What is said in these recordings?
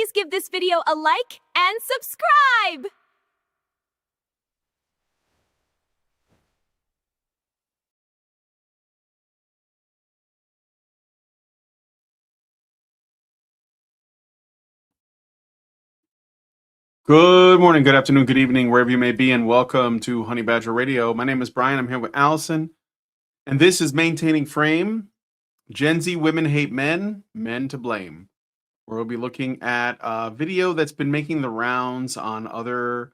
please give this video a like and subscribe! Good morning, good afternoon, good evening, wherever you may be, and welcome to Honey Badger Radio. My name is Brian. I'm here with Allison, and this is Maintaining Frame. Gen Z women hate men, men to blame. We'll be looking at a video that's been making the rounds on other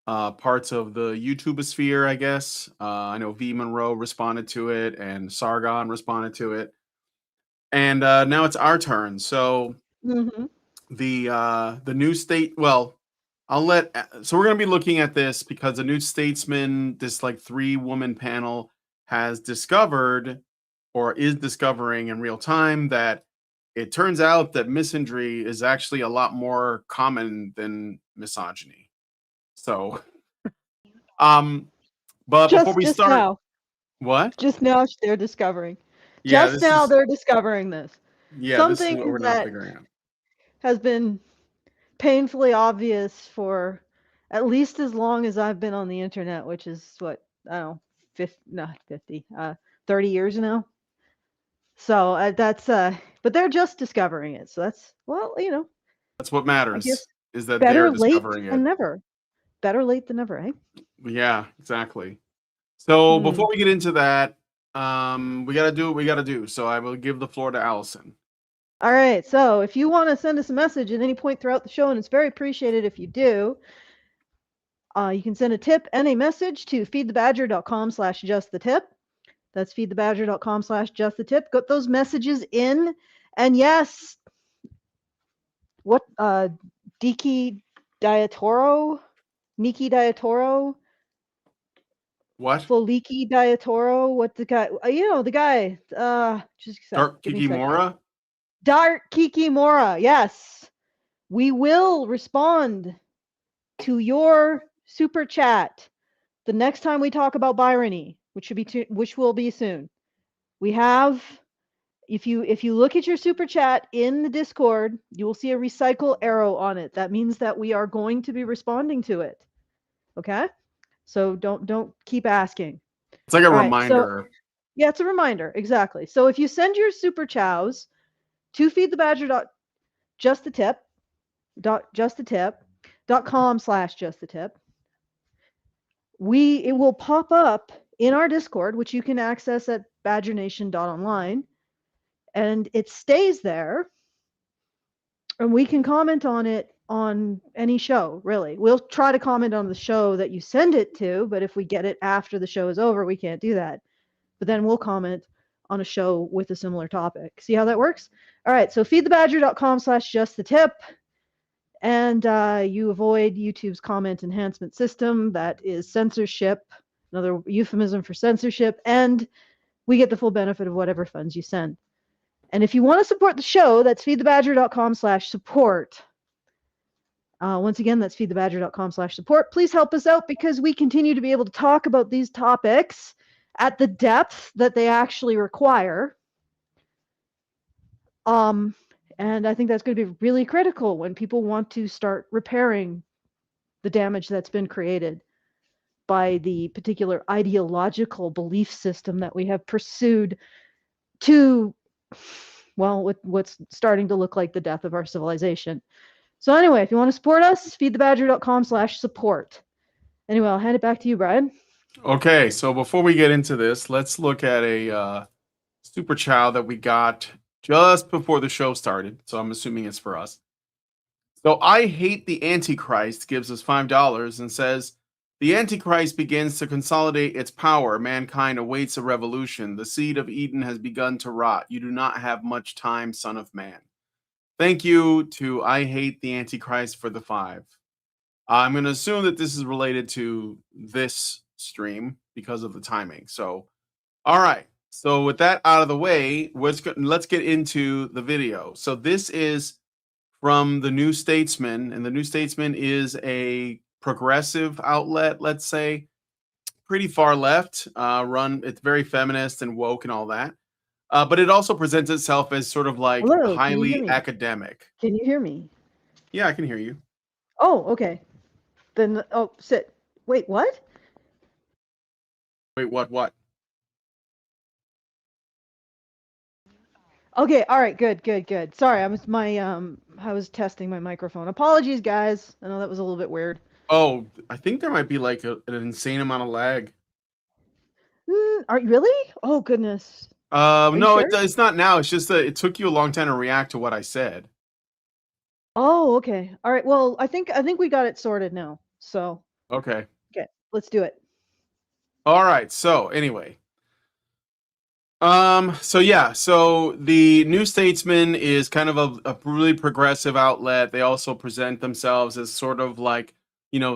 parts of the YouTube sphere, I guess. I know V Monroe responded to it, and Sargon responded to it, and now it's our turn. So the New State, well, so we're going to be looking at this because the New Statesman, this like 3-woman panel, has discovered or is discovering in real time that it turns out that misandry is actually a lot more common than misogyny. So, but before we start, now. What? Just now they're discovering. Yeah, just now they're discovering this. Yeah, Something this is what we're now figuring out. Has been painfully obvious for at least as long as I've been on the internet, which is what, I don't know, 30 years now. So that's but they're just discovering it. So that's, well, you know, that's what matters, is that better they're late discovering it. than never. Better late than never, eh? Yeah, exactly. So before we get into that, we gotta do what we gotta do. So I will give the floor to Allison. All right. So if you want to send us a message at any point throughout the show, and it's very appreciated if you do, you can send a tip and a message to feedthebadger.com/justthetip. That's feedthebadger.com/justthetip. Got those messages in. And yes, what Niki Diatoro? What? Foliki Diatoro? What the guy? The guy. Just Dark Kikimora? Dark Kikimora. Yes, we will respond to your super chat the next time we talk about Byrony, which will be soon. We have, if you look at your super chat in the Discord, you will see a recycle arrow on it. That means that we are going to be responding to it. Okay? So don't keep asking. It's like a reminder. Yeah, it's a reminder, exactly. So if you send your super chows to feedthebadger.justthetip.com/justthetip, it will pop up in our Discord, which you can access at badgernation.online, and it stays there, and we can comment on it on any show, really. We'll try to comment on the show that you send it to, but if we get it after the show is over, we can't do that. But then we'll comment on a show with a similar topic. See how that works? All right, so feedthebadger.com/justthetip. And you avoid YouTube's comment enhancement system. That is censorship, another euphemism for censorship. And we get the full benefit of whatever funds you send. And if you want to support the show, that's feedthebadger.com/support. Once again, that's feedthebadger.com/support. Please help us out because we continue to be able to talk about these topics at the depth that they actually require. And I think that's going to be really critical when people want to start repairing the damage that's been created by the particular ideological belief system that we have pursued to, well, what's starting to look like the death of our civilization. So anyway, if you want to support us, feedthebadger.com/support. Anyway, I'll hand it back to you, Brian. Okay, so before we get into this, let's look at a super chow that we got just before the show started. So I'm assuming it's for us. So I Hate the Antichrist gives us $5 and says, the Antichrist begins to consolidate its power. Mankind awaits a revolution. The seed of Eden has begun to rot. You do not have much time, son of man. Thank you to I Hate the Antichrist for the 5. I'm going to assume that this is related to this stream because of the timing. So, all right. So with that out of the way, let's get into the video. So this is from the New Statesman, and the New Statesman is a progressive outlet, let's say, pretty far left, it's very feminist and woke and all that. But it also presents itself as sort of like highly academic. Can you hear me? Yeah, I can hear you. Oh, okay. Then, oh, sit. Wait, what? Wait, what? Okay, all right, good. Sorry, I was testing my microphone. Apologies, guys. I know that was a little bit weird. Oh, I think there might be like an insane amount of lag. Are you really? Oh goodness. Are you No, sure? it's not now. It's just that it took you a long time to react to what I said. Oh, okay. All right. Well, I think we got it sorted now. So, Okay. okay, let's do it. All right. So anyway, so yeah, so the New Statesman is kind of a really progressive outlet. They also present themselves as sort of like,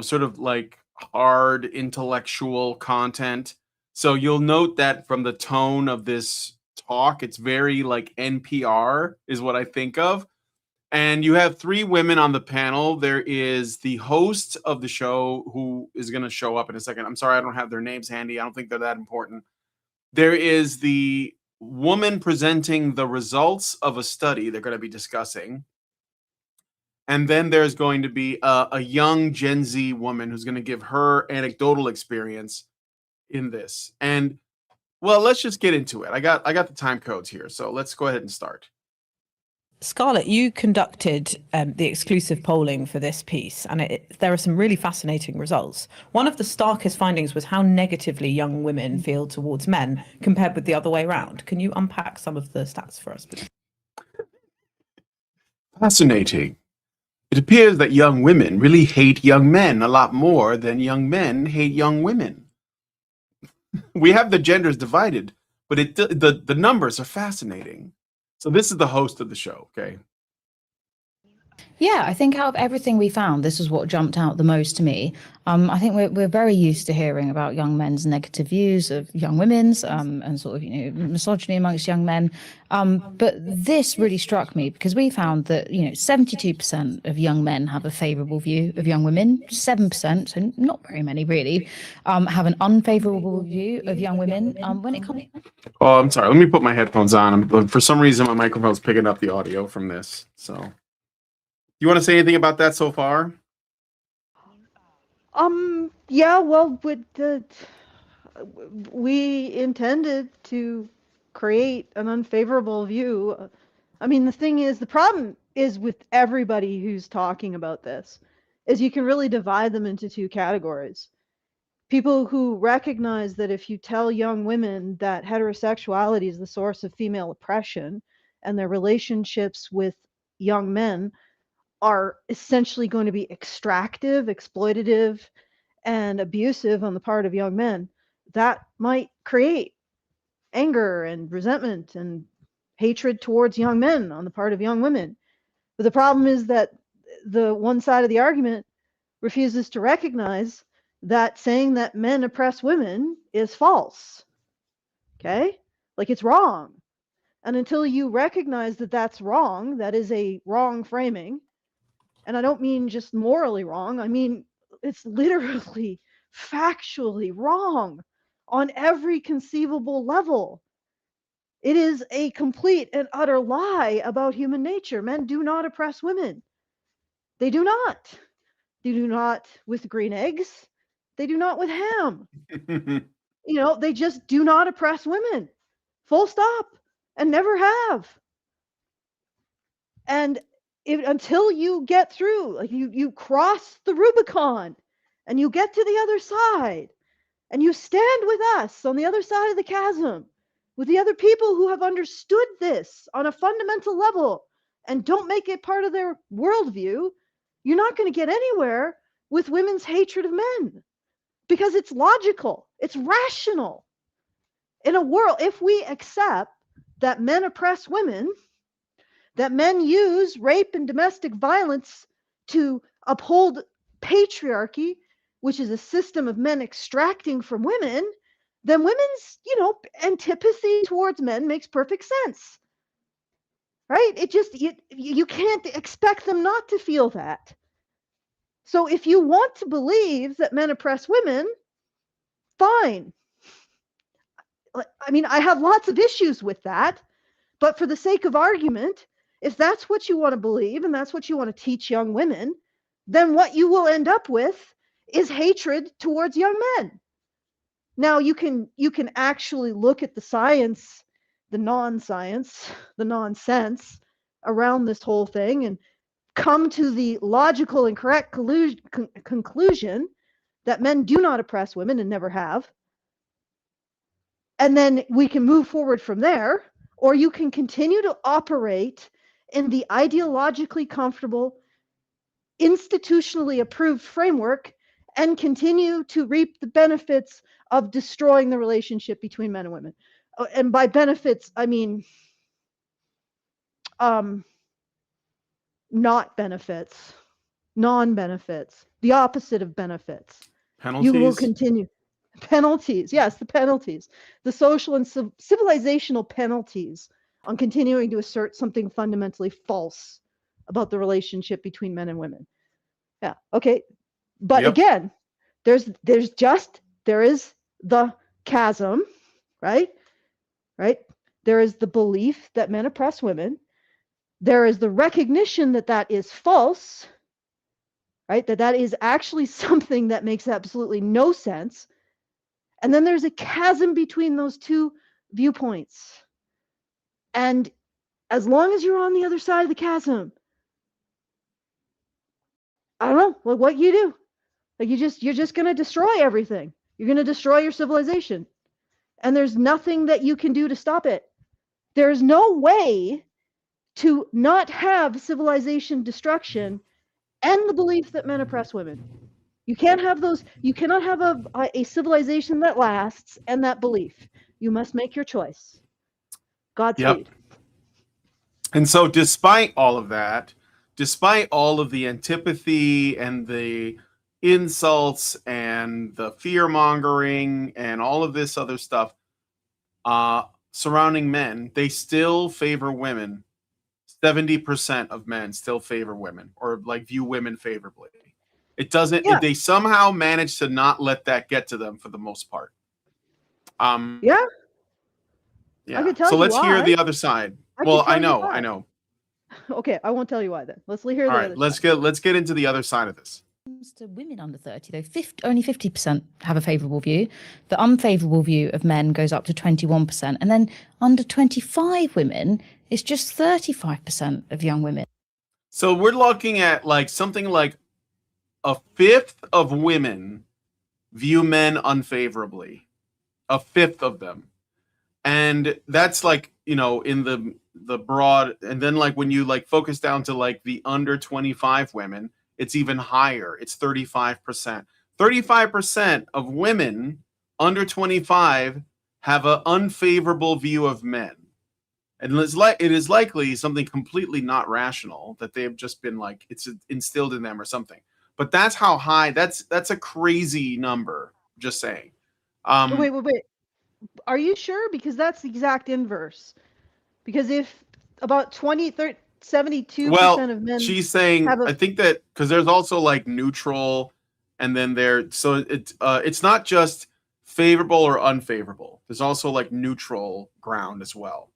sort of like hard intellectual content. So you'll note that from the tone of this talk, it's very like NPR is what I think of. And you have three women on the panel. There is the host of the show who is going to show up in a second. I'm sorry, I don't have their names handy. I don't think they're that important. There is the woman presenting the results of a study they're going to be discussing. And then there's going to be a young Gen Z woman who's going to give her anecdotal experience in this. And well, let's just get into it. I got the time codes here, so let's go ahead and start. Scarlett, you conducted the exclusive polling for this piece, and there are some really fascinating results. One of the starkest findings was how negatively young women feel towards men compared with the other way around. Can you unpack some of the stats for us, please? Fascinating. It appears that young women really hate young men a lot more than young men hate young women. We have the genders divided, but the numbers are fascinating. So this is the host of the show, okay? Yeah, I think out of everything we found, this is what jumped out the most to me. I think we're very used to hearing about young men's negative views of young women's and sort of, misogyny amongst young men. But this really struck me because we found that, 72% of young men have a favourable view of young women, 7%, so not very many really, have an unfavourable view of young women when it comes. Oh, I'm sorry. Let me put my headphones on. For some reason, my microphone's picking up the audio from this. So, you want to say anything about that so far? Yeah, well, we intended to create an unfavorable view. I mean, the thing is, the problem is with everybody who's talking about this, is you can really divide them into two categories. People who recognize that if you tell young women that heterosexuality is the source of female oppression and their relationships with young men are essentially going to be extractive, exploitative, and abusive on the part of young men, that might create anger and resentment and hatred towards young men on the part of young women. But the problem is that the one side of the argument refuses to recognize that saying that men oppress women is false. Okay? Like it's wrong. And until you recognize that that's wrong, that is a wrong framing, and I don't mean just morally wrong, I mean it's literally factually wrong on every conceivable level. It is a complete and utter lie about human nature. Men do not oppress women. They do not. They do not with green eggs. They do not with ham. They just do not oppress women. Full stop. And never have. And until you get through, like you cross the Rubicon and you get to the other side and you stand with us on the other side of the chasm with the other people who have understood this on a fundamental level and don't make it part of their worldview, you're not going to get anywhere with women's hatred of men because it's logical, it's rational. In a world, if we accept that men oppress women, that men use rape and domestic violence to uphold patriarchy, which is a system of men extracting from women, then women's, antipathy towards men makes perfect sense. Right? You can't expect them not to feel that. So if you want to believe that men oppress women, fine. I mean, I have lots of issues with that, but for the sake of argument, if that's what you want to believe and that's what you want to teach young women, then what you will end up with is hatred towards young men. Now you can actually look at the science, the non-science, the nonsense around this whole thing and come to the logical and correct conclusion that men do not oppress women and never have. And then we can move forward from there, or you can continue to operate in the ideologically comfortable, institutionally approved framework and continue to reap the benefits of destroying the relationship between men and women. And by benefits, I mean not benefits, non-benefits, the opposite of benefits. Penalties? You will continue. Penalties, yes, the penalties, the social and civilizational penalties on continuing to assert something fundamentally false about the relationship between men and women. Yeah, okay. But again, there is the chasm, right? There is the belief that men oppress women. There is the recognition that that is false, right? That is actually something that makes absolutely no sense. And then there's a chasm between those two viewpoints. And as long as you're on the other side of the chasm, I don't know, like what you do. Like you're just going to destroy everything. You're going to destroy your civilization. And there's nothing that you can do to stop it. There's no way to not have civilization destruction and the belief that men oppress women. You can't have those. You cannot have a civilization that lasts and that belief. You must make your choice. Godspeed. And so despite all of that, despite all of the antipathy and the insults and the fear mongering and all of this other stuff surrounding men, they still favor women. 70% of men still favor women or like view women favorably. It doesn't, they somehow manage to not let that get to them for the most part. Yeah. I can tell so you let's why. hear the other side. I know. Okay, I won't tell you why then. Let's hear the other side. Let's get into the other side of this. To women under 30, though, only 50% have a favourable view. The unfavourable view of men goes up to 21%. And then under 25 women, it's just 35% of young women. So we're looking at like something like a fifth of women view men unfavorably. A fifth of them. And that's like, you know, in the broad, and then like when you like focus down to like the under 25 women, it's even higher. It's 35%. 35% of women under 25 have an unfavorable view of men. And it is likely something completely not rational that they've just been like, it's instilled in them or something. But that's how high, that's a crazy number, just saying. Wait. Are you sure? Because that's the exact inverse. Because if about 72% of men, she's saying, I think that because there's also like neutral, and then it's not just favorable or unfavorable. There's also like neutral ground as well.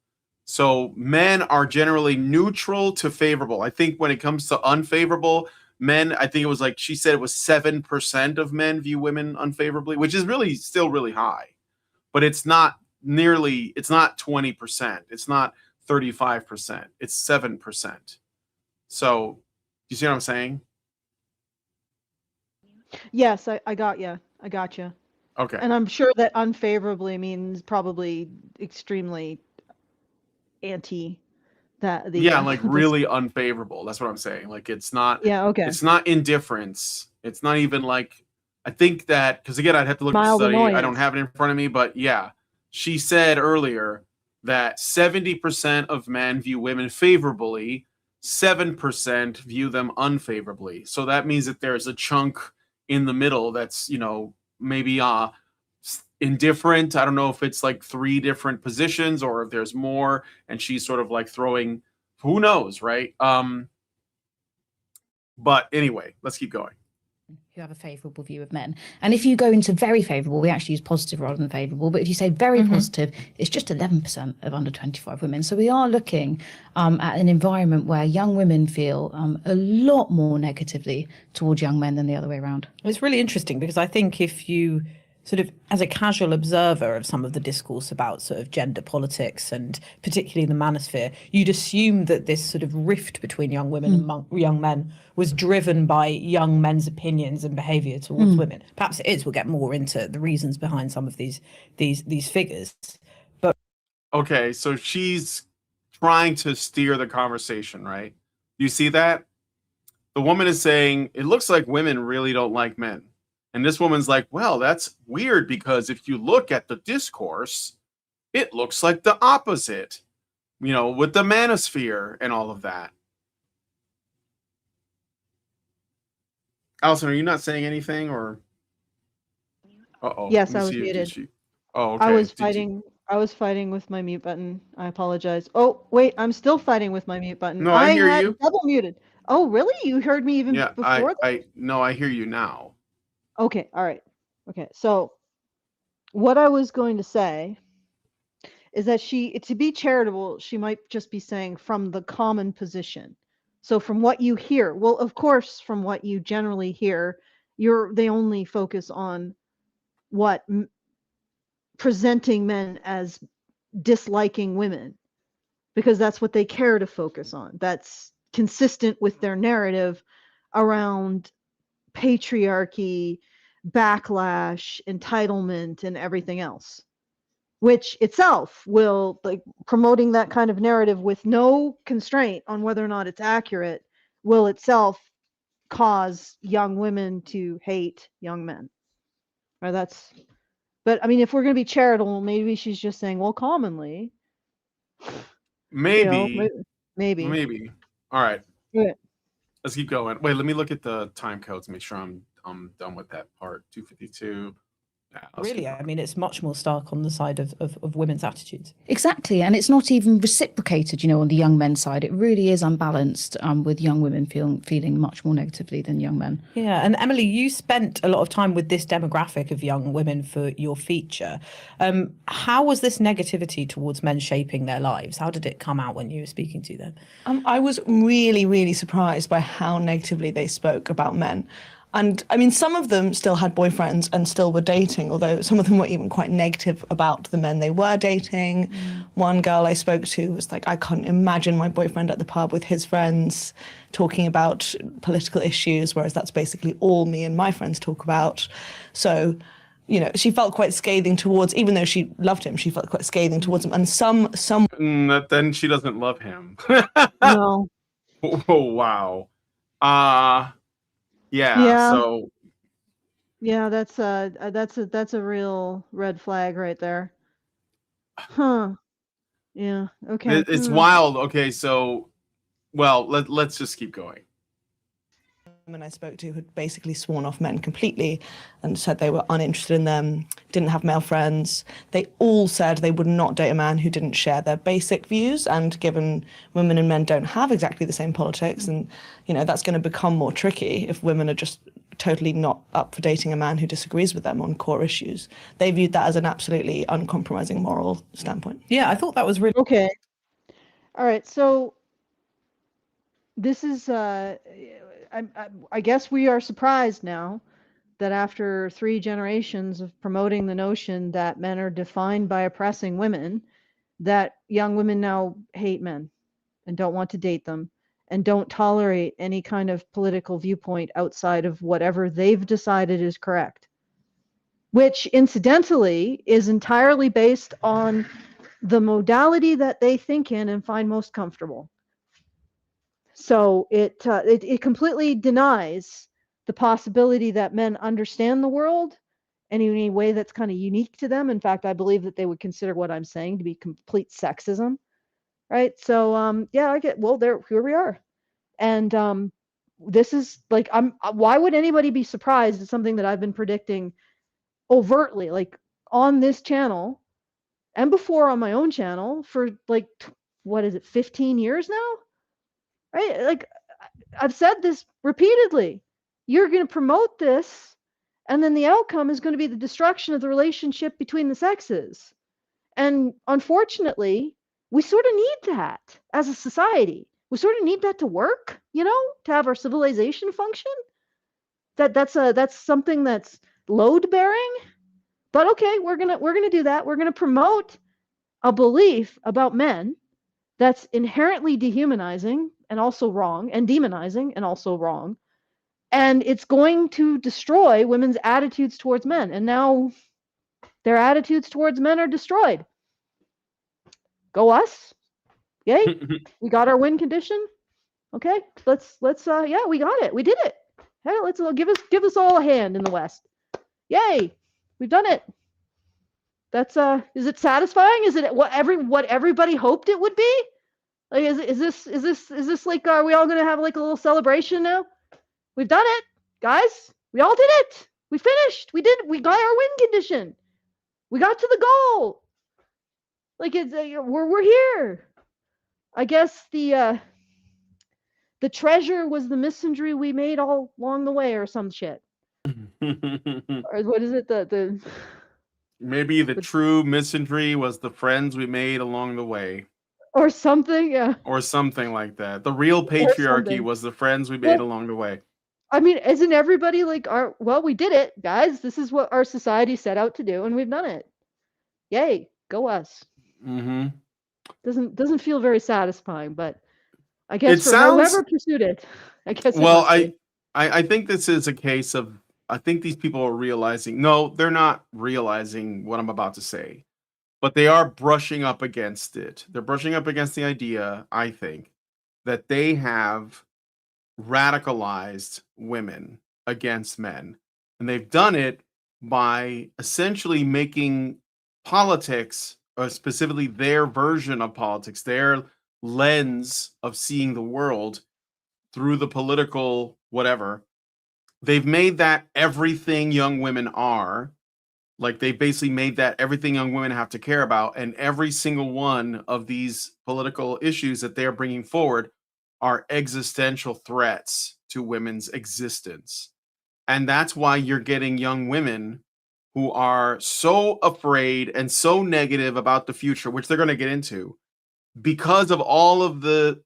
So men are generally neutral to favorable. I think when it comes to unfavorable men, I think it was like she said it was 7% of men view women unfavorably, which is really still really high. But it's not 20%. It's not 35%. It's 7%. So, you see what I'm saying? Yes, I got you. I got you. Okay. And I'm sure that unfavorably means probably extremely anti that the like really unfavorable. That's what I'm saying. Like it's not. Yeah. Okay. It's not indifference. It's not even like. I think that because again, I'd have to look at the Mild study. annoyance. I don't have it in front of me, but yeah, she said earlier that 70% of men view women favorably, 7% view them unfavorably. So that means that there's a chunk in the middle that's, you know, maybe indifferent. I don't know if it's like 3 different positions or if there's more, and she's sort of like throwing, who knows, right? But anyway, let's keep going. who have a favorable view of men. And if you go into very favorable, we actually use positive rather than favorable, but if you say very positive, it's just 11% of under 25 women. So we are looking at an environment where young women feel a lot more negatively towards young men than the other way around. It's really interesting because I think if you sort of, as a casual observer of some of the discourse about sort of gender politics and particularly the manosphere, you'd assume that this sort of rift between young women and young men was driven by young men's opinions and behaviour towards women. Perhaps it is. We'll get more into the reasons behind some of these figures. But Okay, so she's trying to steer the conversation, right? You see that? The woman is saying, it looks like women really don't like men. And this woman's like, well, that's weird because if you look at the discourse, it looks like the opposite, you know, with the manosphere and all of that. Allison, are you not saying anything or? Uh-oh. Yes, Let me I was see if- muted. did she- Oh, okay. I was Did you- fighting. I was fighting with my mute button. I apologize. Oh, wait, I'm still fighting with my mute button. No, I hear had you. double muted. Oh, really? You heard me even Yeah, before that? I hear you now. Okay, all right. Okay, so what I was going to say is that to be charitable, she might just be saying from the common position. So from what you hear, well, of course, from what you generally hear, they only focus on what presenting men as disliking women, because that's what they care to focus on. That's consistent with their narrative around patriarchy, backlash, entitlement, and everything else, which itself will, like, promoting that kind of narrative with no constraint on whether or not it's accurate will itself cause young women to hate young men. Or but I mean, if we're going to be charitable, maybe she's just saying, well, commonly, Maybe. maybe. All right. Yeah. Let's keep going. Wait, let me look at the time codes, make sure I'm done with that part. 2:52. Yeah, really, I mean, it's much more stark on the side of women's attitudes. Exactly. And it's not even reciprocated, you know, on the young men's side. It really is unbalanced, with young women feeling much more negatively than young men. Yeah. And Emily, you spent a lot of time with this demographic of young women for your feature. How was this negativity towards men shaping their lives? How did it come out when you were speaking to them? I was really, really surprised by how negatively they spoke about men. And I mean, some of them still had boyfriends and still were dating, although some of them were even quite negative about the men they were dating. One girl I spoke to was like, I couldn't imagine my boyfriend at the pub with his friends talking about political issues, whereas that's basically all me and my friends talk about. So, you know, she felt quite scathing towards, even though she loved him, she felt quite scathing towards him. And some then she doesn't love him. No. Oh, wow. Yeah. So Yeah, that's a real red flag right there. Huh. Yeah. Okay. it's wild. Okay, so well, let's just keep going. women I spoke to had basically sworn off men completely and said they were uninterested in them, didn't have male friends. They all said they would not date a man who didn't share their basic views, and given women and men don't have exactly the same politics, and you know, that's going to become more tricky if women are just totally not up for dating a man who disagrees with them on core issues. They viewed that as an absolutely uncompromising moral standpoint. Yeah, I thought that was really Okay. All right. So this is I guess we are surprised now that after 3 generations of promoting the notion that men are defined by oppressing women, that young women now hate men and don't want to date them and don't tolerate any kind of political viewpoint outside of whatever they've decided is correct, which incidentally is entirely based on the modality that they think in and find most comfortable. So it completely denies the possibility that men understand the world in any way that's kind of unique to them. In fact, I believe that they would consider what I'm saying to be complete sexism, right? So yeah, here we are. And this is like, why would anybody be surprised at something that I've been predicting overtly, like on this channel and before on my own channel for like, what is it, 15 years now? Right? Like, I've said this repeatedly. you're going to promote this, and then the outcome is going to be the destruction of the relationship between the sexes. And unfortunately, we sort of need that as a society. We sort of need that to work, to have our civilization function. That's something that's load bearing. But okay, we're gonna do that. We're gonna promote a belief about men that's inherently dehumanizing and also wrong, and demonizing and also wrong. And it's going to destroy women's attitudes towards men. And now their attitudes towards men are destroyed. Go us. Yay. We got our win condition. Okay. Let's yeah, we got it. We did it. Hey, let's give us all a hand in the West. Yay. We've done it. That's is it satisfying? Is it what everybody hoped it would be? Like is this like, are we all gonna have like a little celebration now? We've done it, guys. We all did it. We finished. We got our win condition. We got to the goal. Like it's we're here. I guess the treasure was the misandry we made all along the way, or some shit. Or what is it? The Maybe the true misandry was the friends we made along the way, or something, yeah. or something like that. The real patriarchy something. was the friends we made along the way. I mean, isn't everybody like, well, we did it, guys. This is what our society set out to do, and we've done it. Yay, go us. Mm-hmm. Doesn't feel very satisfying, but I guess It for sounds- whoever pursued it, I guess. Well, I think this is a case of, I think these people are realizing, no, they're not realizing what I'm about to say, but they are brushing up against it. They're brushing up against the idea, I think, that they have radicalized women against men. And they've done it by essentially making politics, or specifically their version of politics, their lens of seeing the world through the political whatever. They've made that everything young women are. Like, they basically made that everything young women have to care about. And every single one of these political issues that they're bringing forward are existential threats to women's existence. And that's why you're getting young women who are so afraid and so negative about the future, which they're going to get into, because of all of the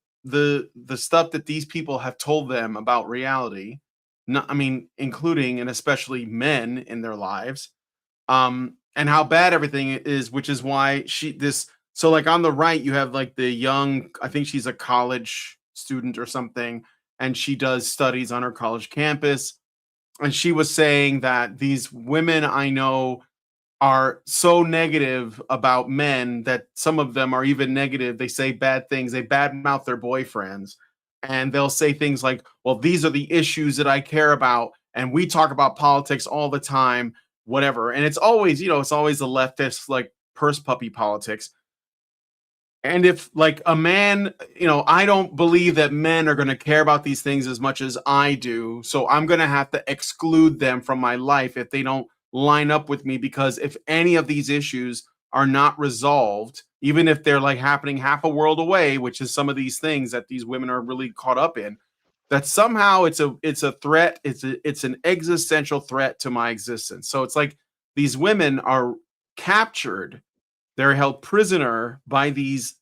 stuff that these people have told them about reality. I mean, including and especially men in their lives, and how bad everything is, which is why so like on the right, you have like the young, I think she's a college student or something, and she does studies on her college campus. And she was saying that these women I know are so negative about men that some of them are even negative. They say bad things. They badmouth their boyfriends. And they'll say things like, well, these are the issues that I care about. And we talk about politics all the time, whatever. And it's always, it's always the leftist, like, purse puppy politics. And if, like, a man, I don't believe that men are going to care about these things as much as I do. So I'm going to have to exclude them from my life if they don't line up with me, because if any of these issues are not resolved, even if they're like happening half a world away, which is some of these things that these women are really caught up in, that somehow it's a threat. It's an existential threat to my existence. So it's like these women are captured. They're held prisoner by these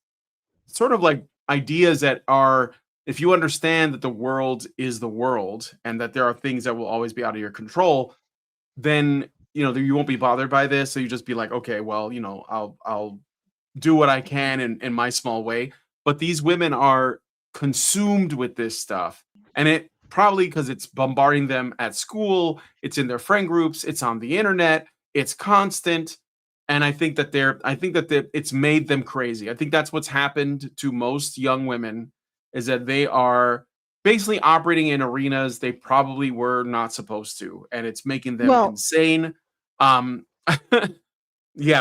sort of like ideas that are, if you understand that the world is the world and that there are things that will always be out of your control, then you won't be bothered by this. So you just be like, okay, well, I'll do what I can in my small way. But these women are consumed with this stuff, and it probably because it's bombarding them at school, it's in their friend groups, it's on the internet, it's constant. And I think that it's made them crazy. I think that's what's happened to most young women, is that they are basically operating in arenas they probably were not supposed to, and it's making them insane. Yeah,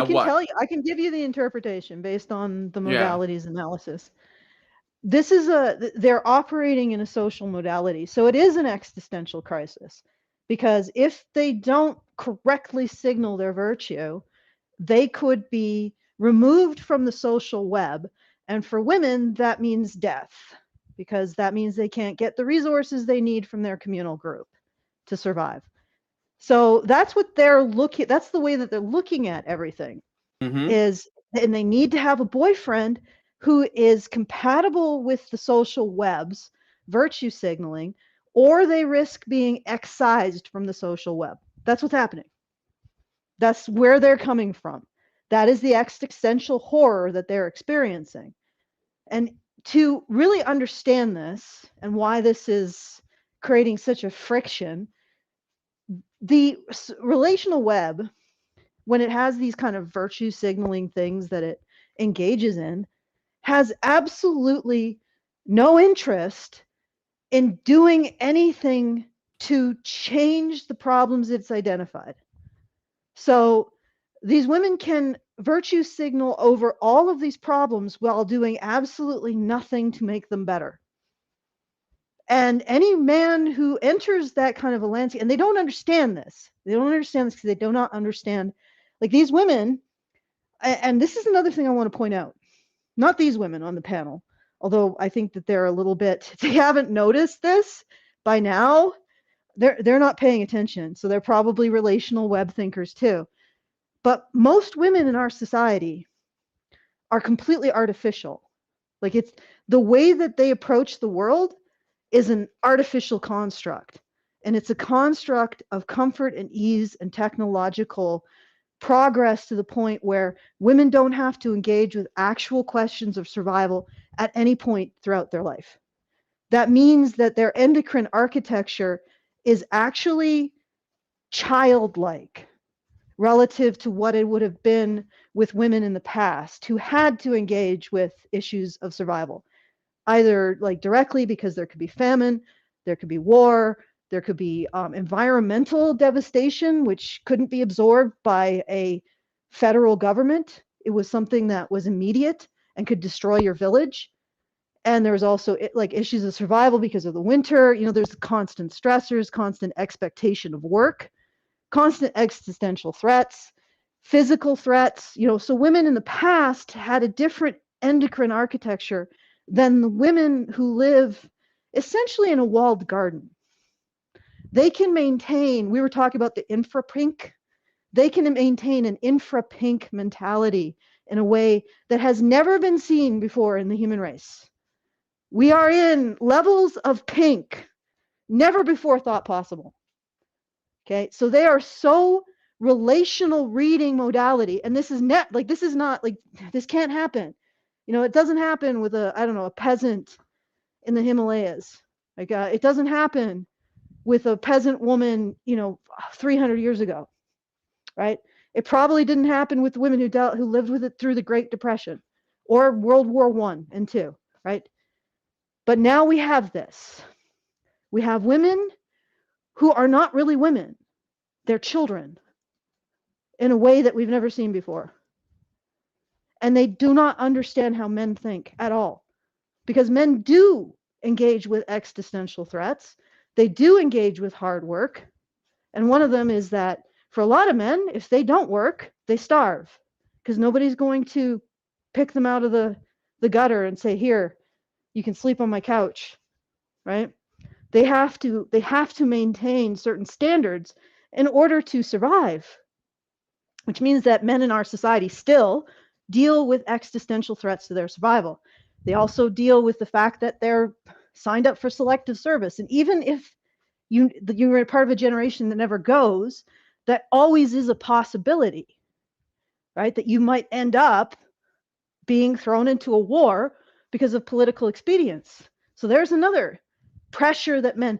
I can give you the interpretation based on the modalities analysis. This is they're operating in a social modality, so it is an existential crisis, because if they don't correctly signal their virtue, they could be removed from the social web. And for women, that means death, because that means they can't get the resources they need from their communal group. to survive. So that's what they're looking, that's the way that they're looking at everything Mm-hmm. is, and they need to have a boyfriend who is compatible with the social webs, virtue signaling, or they risk being excised from the social web. That's what's happening. That's where they're coming from. That is the existential horror that they're experiencing. And to really understand this and why this is creating such a friction, the relational web, when it has these kind of virtue signaling things that it engages in, has absolutely no interest in doing anything to change the problems it's identified. So these women can virtue signal over all of these problems while doing absolutely nothing to make them better. And any man who enters that kind of a landscape, and they don't understand this, because they do not understand, like these women, and this is another thing I want to point out, not these women on the panel, although I think that they're a little bit, they haven't noticed this by now, they're not paying attention, so they're probably relational web thinkers too. But most women in our society are completely artificial. Like it's the way that they approach the world is an artificial construct. And it's a construct of comfort and ease and technological progress to the point where women don't have to engage with actual questions of survival at any point throughout their life. That means that their endocrine architecture is actually childlike relative to what it would have been with women in the past who had to engage with issues of survival, either like directly because there could be famine, there could be war, there could be environmental devastation, which couldn't be absorbed by a federal government. It was something that was immediate and could destroy your village. And there's also like issues of survival because of the winter. You know, there's constant stressors, constant expectation of work, constant existential threats, physical threats. You know, so women in the past had a different endocrine architecture than the women who live essentially in a walled garden. They can maintain, we were talking about the infra-pink, they can maintain an infra-pink mentality in a way that has never been seen before in the human race. We are in levels of pink, never before thought possible. Okay, so they are so relational reading modality, and this is not like this can't happen. You know, it doesn't happen with a peasant in the Himalayas. Like it doesn't happen with a peasant woman, 300 years ago, right? It probably didn't happen with the women who lived with it through the Great Depression or World War I and II, right? But now we have this. We have women who are not really women. They're children in a way that we've never seen before. And they do not understand how men think at all, because men do engage with existential threats. They do engage with hard work. And one of them is that for a lot of men, if they don't work, they starve, because nobody's going to pick them out of the gutter and say, here, you can sleep on my couch, right? They have to maintain certain standards in order to survive, which means that men in our society still deal with existential threats to their survival. They also deal with the fact that they're signed up for selective service. And even if you're part of a generation that never goes, that always is a possibility, right? That you might end up being thrown into a war because of political expedience. So there's another pressure that men,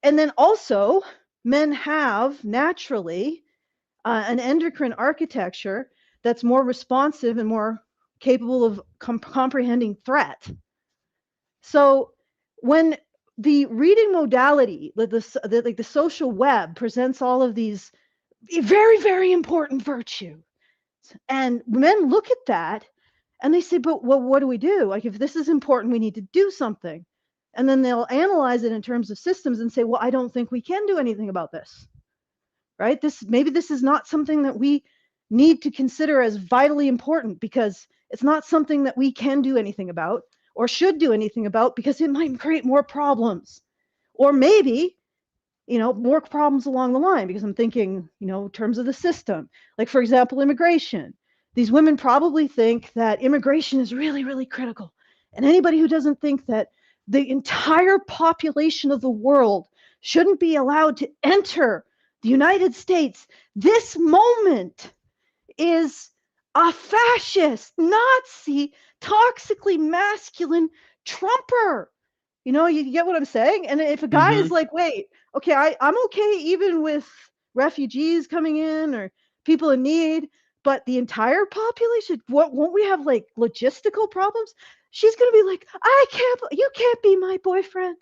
and then also men have naturally an endocrine architecture that's more responsive and more capable of comprehending threat. So when the reading modality, the social web presents all of these very, very important virtues, and men look at that and they say, but well, what do we do? Like, if this is important, we need to do something. And then they'll analyze it in terms of systems and say, well, I don't think we can do anything about this, right? Maybe this is not something that we need to consider as vitally important, because it's not something that we can do anything about or should do anything about, because it might create more problems. Or maybe more problems along the line, because I'm thinking, in terms of the system, like, for example, immigration. These women probably think that immigration is really, really critical. And anybody who doesn't think that the entire population of the world shouldn't be allowed to enter the United States this moment is a fascist, Nazi, toxically masculine Trumper. You get what I'm saying? And if a guy is like, wait, okay, I'm okay even with refugees coming in or people in need, but the entire population, won't we have like logistical problems? She's going to be like, you can't be my boyfriend.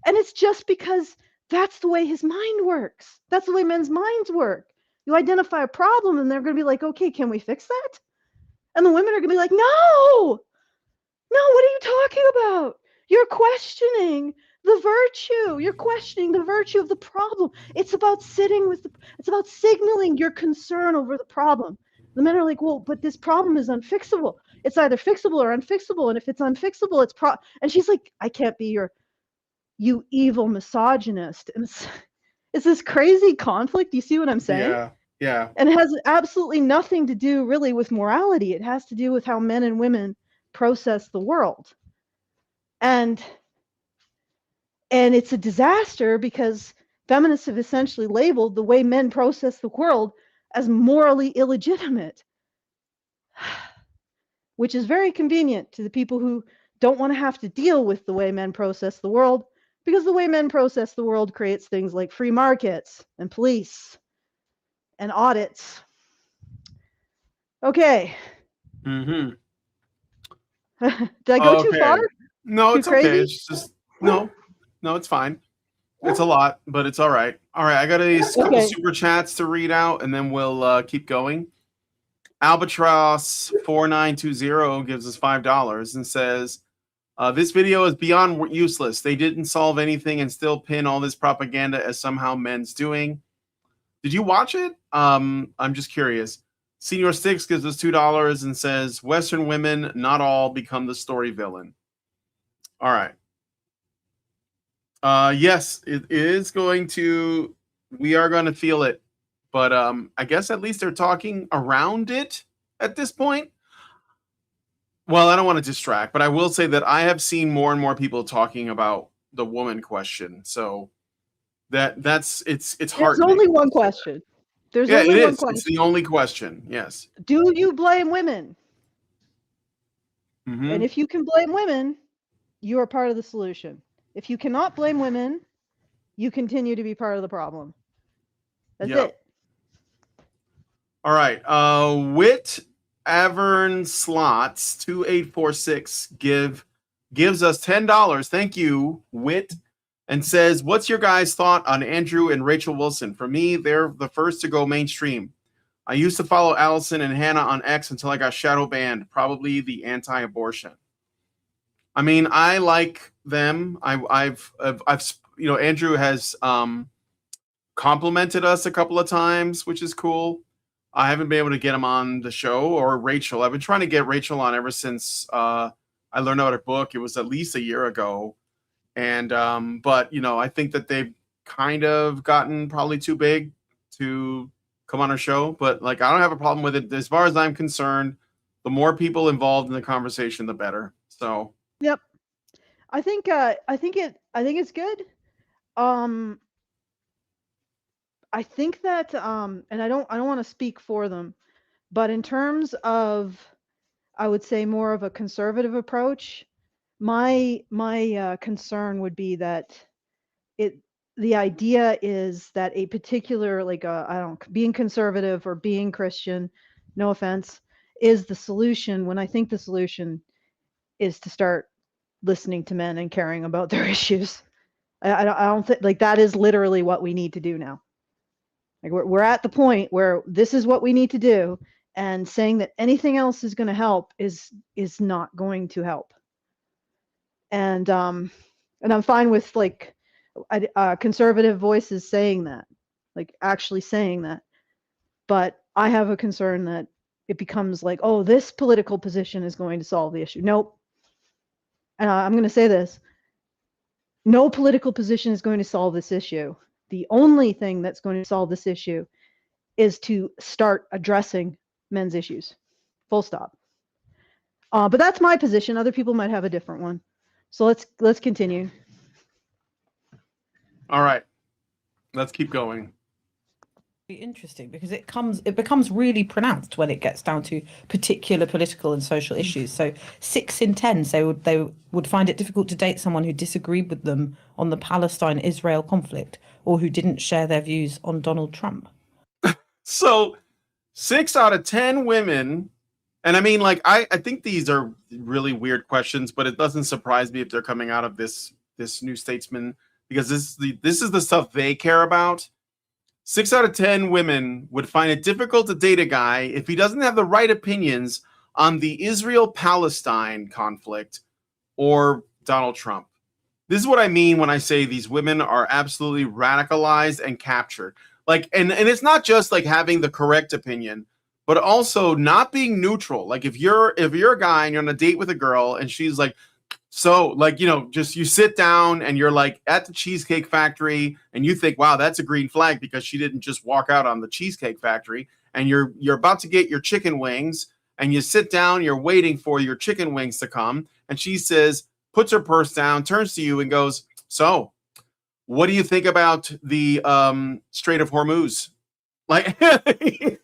And it's just because that's the way his mind works. That's the way men's minds work. You identify a problem and they're going to be like, okay, can we fix that? And the women are going to be like, no, what are you talking about? You're questioning the virtue. You're questioning the virtue of the problem. It's about it's about signaling your concern over the problem. The men are like, well, but this problem is unfixable. It's either fixable or unfixable. And if it's unfixable, and she's like, I can't be you evil misogynist. And it's this crazy conflict. You see what I'm saying? Yeah. And it has absolutely nothing to do really with morality. It has to do with how men and women process the world. And it's a disaster because feminists have essentially labeled the way men process the world as morally illegitimate, which is very convenient to the people who don't want to have to deal with the way men process the world, because the way men process the world creates things like free markets and police and audits. Okay. Mm-hmm. Did I go too far? No, Too it's okay. crazy? It's just no, it's fine. It's a lot, but it's all right. All right, I got a couple super chats to read out, and then we'll keep going. Albatross 4920 gives us $5 and says, "This video is beyond useless. They didn't solve anything and still pin all this propaganda as somehow men's doing." Did you watch it? I'm just curious. Senior Six gives us $2 and says, "Western women, not all, become the story villain." All right. Yes, it is going to. We are going to feel it, but I guess at least they're talking around it at this point. Well, I don't want to distract, but I will say that I have seen more and more people talking about the woman question. So that's it's hard. There's only one question. There's Yeah, only it one is. question. It's the only question. Yes. Do you blame women? Mm-hmm. And if you can blame women, you are part of the solution. If you cannot blame women, you continue to be part of the problem. That's it. All right. Wit Avern Slots 2846 gives us $10. Thank you, Wit, and says, "What's your guys' thought on Andrew and Rachel Wilson? For me, they're the first to go mainstream. I used to follow Allison and Hannah on X until I got shadow banned, probably the anti-abortion. I mean, I like them. I've Andrew has complimented us a couple of times, which is cool. I haven't been able to get him on the show, or Rachel. I've been trying to get Rachel on ever since I learned about her book. It was at least a year ago. And but I think that they've kind of gotten probably too big to come on our show. But like, I don't have a problem with it. As far as I'm concerned, the more people involved in the conversation, the better. So yep. I think it's good. I think that and I don't want to speak for them, but in terms of, I would say, more of a conservative approach, my concern would be that the idea is that a particular, like, being conservative or being Christian, no offense, is the solution, when I think the solution is to start listening to men and caring about their issues. I don't think, like, that is literally what we need to do now. Like, we're at the point where this is what we need to do, and saying that anything else is going to help is not going to help. And I'm fine with, like, conservative voices saying that, like, actually saying that. But I have a concern that it becomes like, oh, this political position is going to solve the issue. Nope. And I'm going to say this. No political position is going to solve this issue. The only thing that's going to solve this issue is to start addressing men's issues. Full stop. But that's my position. Other people might have a different one. So let's continue. All right, let's keep going. Interesting, because it becomes really pronounced when it gets down to particular political and social issues. So 6 in 10 say they would find it difficult to date someone who disagreed with them on the Palestine-Israel conflict or who didn't share their views on Donald Trump. So 6 out of 10 women, and I mean, like, I think these are really weird questions, but it doesn't surprise me if they're coming out of this New Statesman, because this is the stuff they care about. 6 out of 10 women would find it difficult to date a guy if he doesn't have the right opinions on the Israel-Palestine conflict or Donald Trump. This is what I mean when I say these women are absolutely radicalized and captured. Like, and it's not just like having the correct opinion, but also not being neutral. Like, if you're a guy and you're on a date with a girl and she's like, so, like, you know, just you sit down and you're like at the Cheesecake Factory and you think, wow, that's a green flag because she didn't just walk out on the Cheesecake Factory, and you're about to get your chicken wings and you sit down, you're waiting for your chicken wings to come, and she says, puts her purse down, turns to you and goes, so what do you think about the Strait of Hormuz? Like, and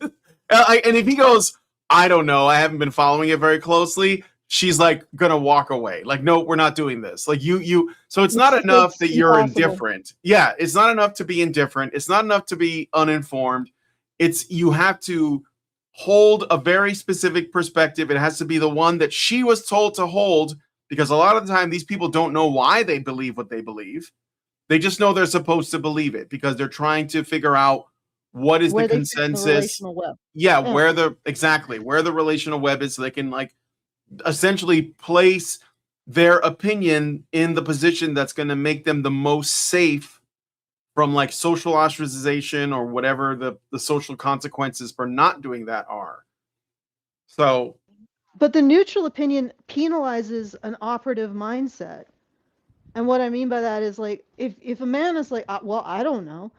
if he goes, I don't know, I haven't been following it very closely, she's like gonna walk away. Like, no, we're not doing this. Like, you. So it's not enough that you're indifferent. Yeah, it's not enough to be indifferent. It's not enough to be uninformed. You have to hold a very specific perspective. It has to be the one that she was told to hold, because a lot of the time these people don't know why they believe what they believe. They just know they're supposed to believe it because they're trying to figure out what is the consensus. The relational web. Yeah, where the relational web is, so they can, like, essentially place their opinion in the position that's going to make them the most safe from, like, social ostracization or whatever the social consequences for not doing that are. So, but the neutral opinion penalizes an operative mindset. And what I mean by that is, like, if a man is like, well, I don't know,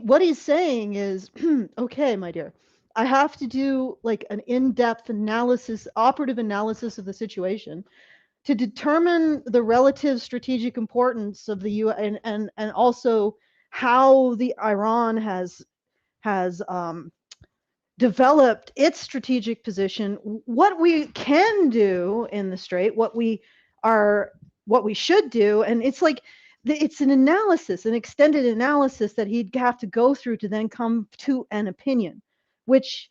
what he's saying is, okay, my dear, I have to do like an in-depth analysis, operative analysis of the situation to determine the relative strategic importance of the UN and also how the Iran has developed its strategic position, what we can do in the Strait, what we should do. And it's like, it's an analysis, an extended analysis that he'd have to go through to then come to an opinion, which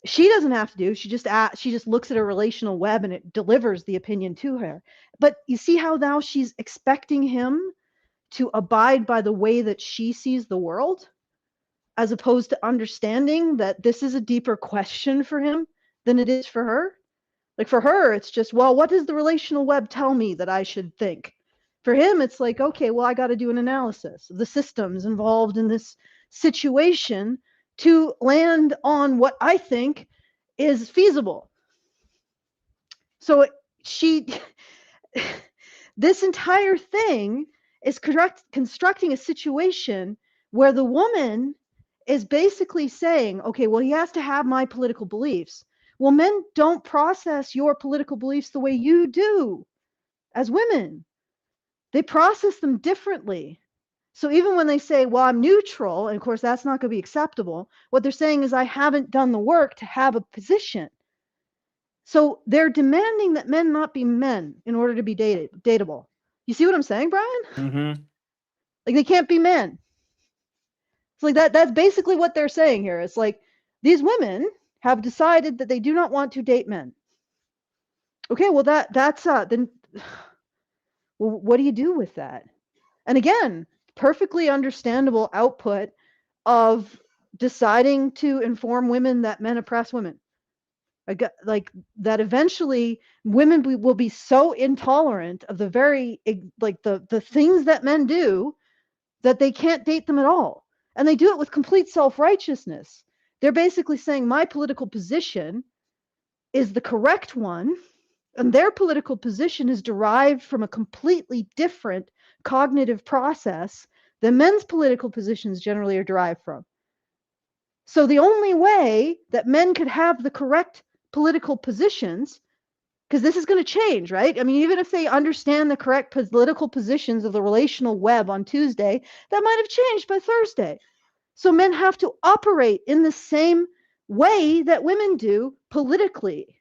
she doesn't have to do. She just looks at a relational web and it delivers the opinion to her. But you see how now she's expecting him to abide by the way that she sees the world, as opposed to understanding that this is a deeper question for him than it is for her. Like, for her, it's just, well, what does the relational web tell me that I should think? For him, it's like, okay, well, I got to do an analysis of the systems involved in this situation to land on what I think is feasible. So this entire thing is constructing a situation where the woman is basically saying, okay, well, he has to have my political beliefs. Well, men don't process your political beliefs the way you do as women. They process them differently. So even when they say, well, I'm neutral, and of course that's not going to be acceptable, what they're saying is, I haven't done the work to have a position. So they're demanding that men not be men in order to be dateable. You see what I'm saying, Brian? mm-hmm. Like, they can't be men. It's like that's basically what they're saying here. It's like, these women have decided that they do not want to date men. Okay, well, that's then, well, what do you do with that? And again, perfectly understandable output of deciding to inform women that men oppress women. Like that eventually women will be so intolerant of the very, like, the things that men do, that they can't date them at all. And they do it with complete self-righteousness. They're basically saying, my political position is the correct one, And their political position is derived from a completely different cognitive process than men's political positions generally are derived from. So the only way that men could have the correct political positions, because this is going to change, right? I mean, even if they understand the correct political positions of the relational web on Tuesday, that might have changed by Thursday. So men have to operate in the same way that women do politically.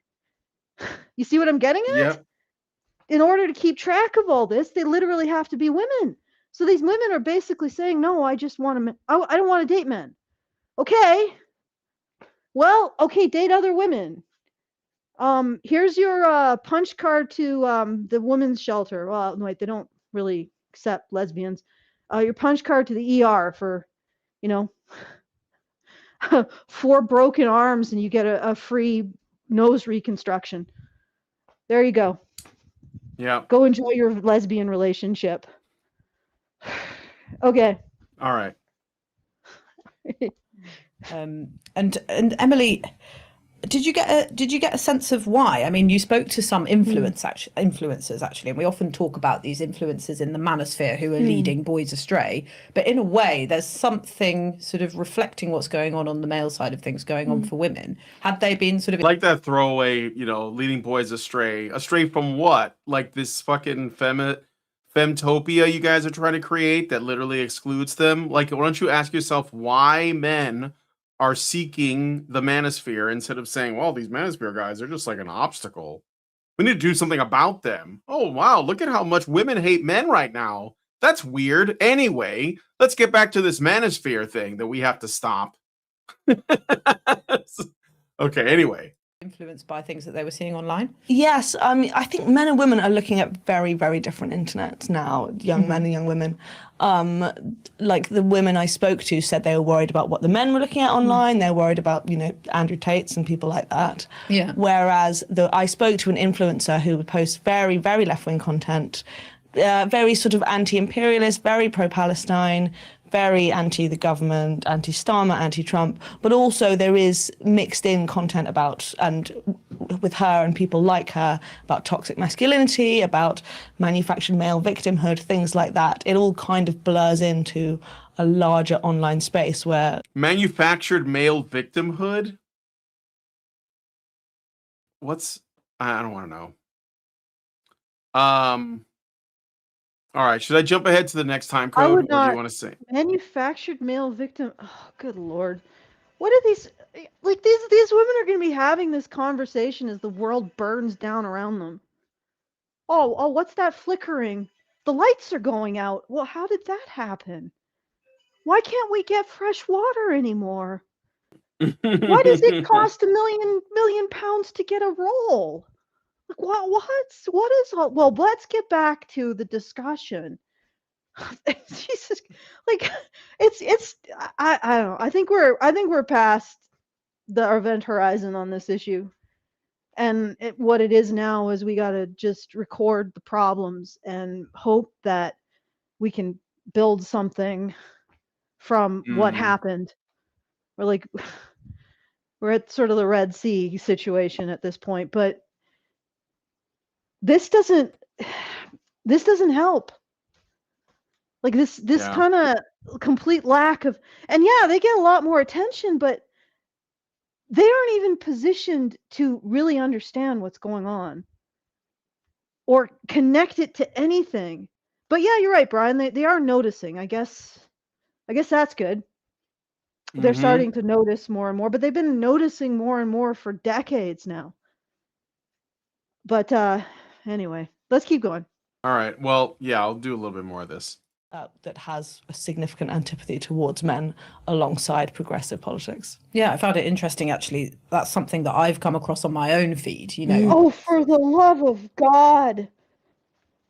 You see what I'm getting at? Yep. In order to keep track of all this, they literally have to be women. So these women are basically saying, no, I just want to, I don't want to date men. Okay. Well, okay, date other women. Here's your punch card to the women's shelter. Well, wait, they don't really accept lesbians. Your punch card to the ER for, 4 broken arms and you get a free nose reconstruction. There you go. Yeah. Go enjoy your lesbian relationship. Okay. All right. And Emily, did you get a sense of why? I mean, you spoke to some influencers actually, and we often talk about these influencers in the manosphere who are leading boys astray. But in a way, there's something sort of reflecting what's going on the male side of things going on for women. Had they been sort of Like that throwaway, leading boys astray. Astray from what? Like this fucking femtopia you guys are trying to create that literally excludes them? Like, why don't you ask yourself why men are seeking the manosphere instead of saying, well, these manosphere guys are just like an obstacle. We need to do something about them. Oh, wow, look at how much women hate men right now. That's weird. Anyway, let's get back to this manosphere thing that we have to stop. Okay, anyway. influenced by things that they were seeing online? Yes, I think men and women are looking at very, very different internets now, young men and young women. Like the women I spoke to said they were worried about what the men were looking at online. They're worried about, Andrew Tates and people like that. Yeah. Whereas I spoke to an influencer who would post very, very left-wing content, very sort of anti-imperialist, very pro-Palestine, very anti the government, anti-Starmer, anti-Trump, but also there is mixed in content about, and with her and people like her, about toxic masculinity, about manufactured male victimhood, things like that. It all kind of blurs into a larger online space where... Manufactured male victimhood? I don't want to know. All right, should I jump ahead to the next time code? I would Or do not. you want to say? Manufactured male victim. Oh, good Lord. What are these? Like, these women are going to be having this conversation as the world burns down around them. Oh, what's that flickering? The lights are going out. Well, how did that happen? Why can't we get fresh water anymore? Why does it cost $1 million to get a roll? Like, what is all? Well, let's get back to the discussion. Jesus, like it's I don't know. I think we're past the event horizon on this issue, and what it is now is we got to just record the problems and hope that we can build something from what happened. We're at sort of the Red Sea situation at this point, but this doesn't help. Like this Yeah. kind of complete lack of, and yeah, they get a lot more attention, but they aren't even positioned to really understand what's going on or connect it to anything. But yeah, you're right, Brian. They are noticing. I guess that's good. They're starting to notice more and more, but they've been noticing more and more for decades now. But anyway, let's keep going. All right. Well, yeah, I'll do a little bit more of this. that has a significant antipathy towards men alongside progressive politics. Yeah, I found it interesting, actually. That's something that I've come across on my own feed, Oh, for the love of God.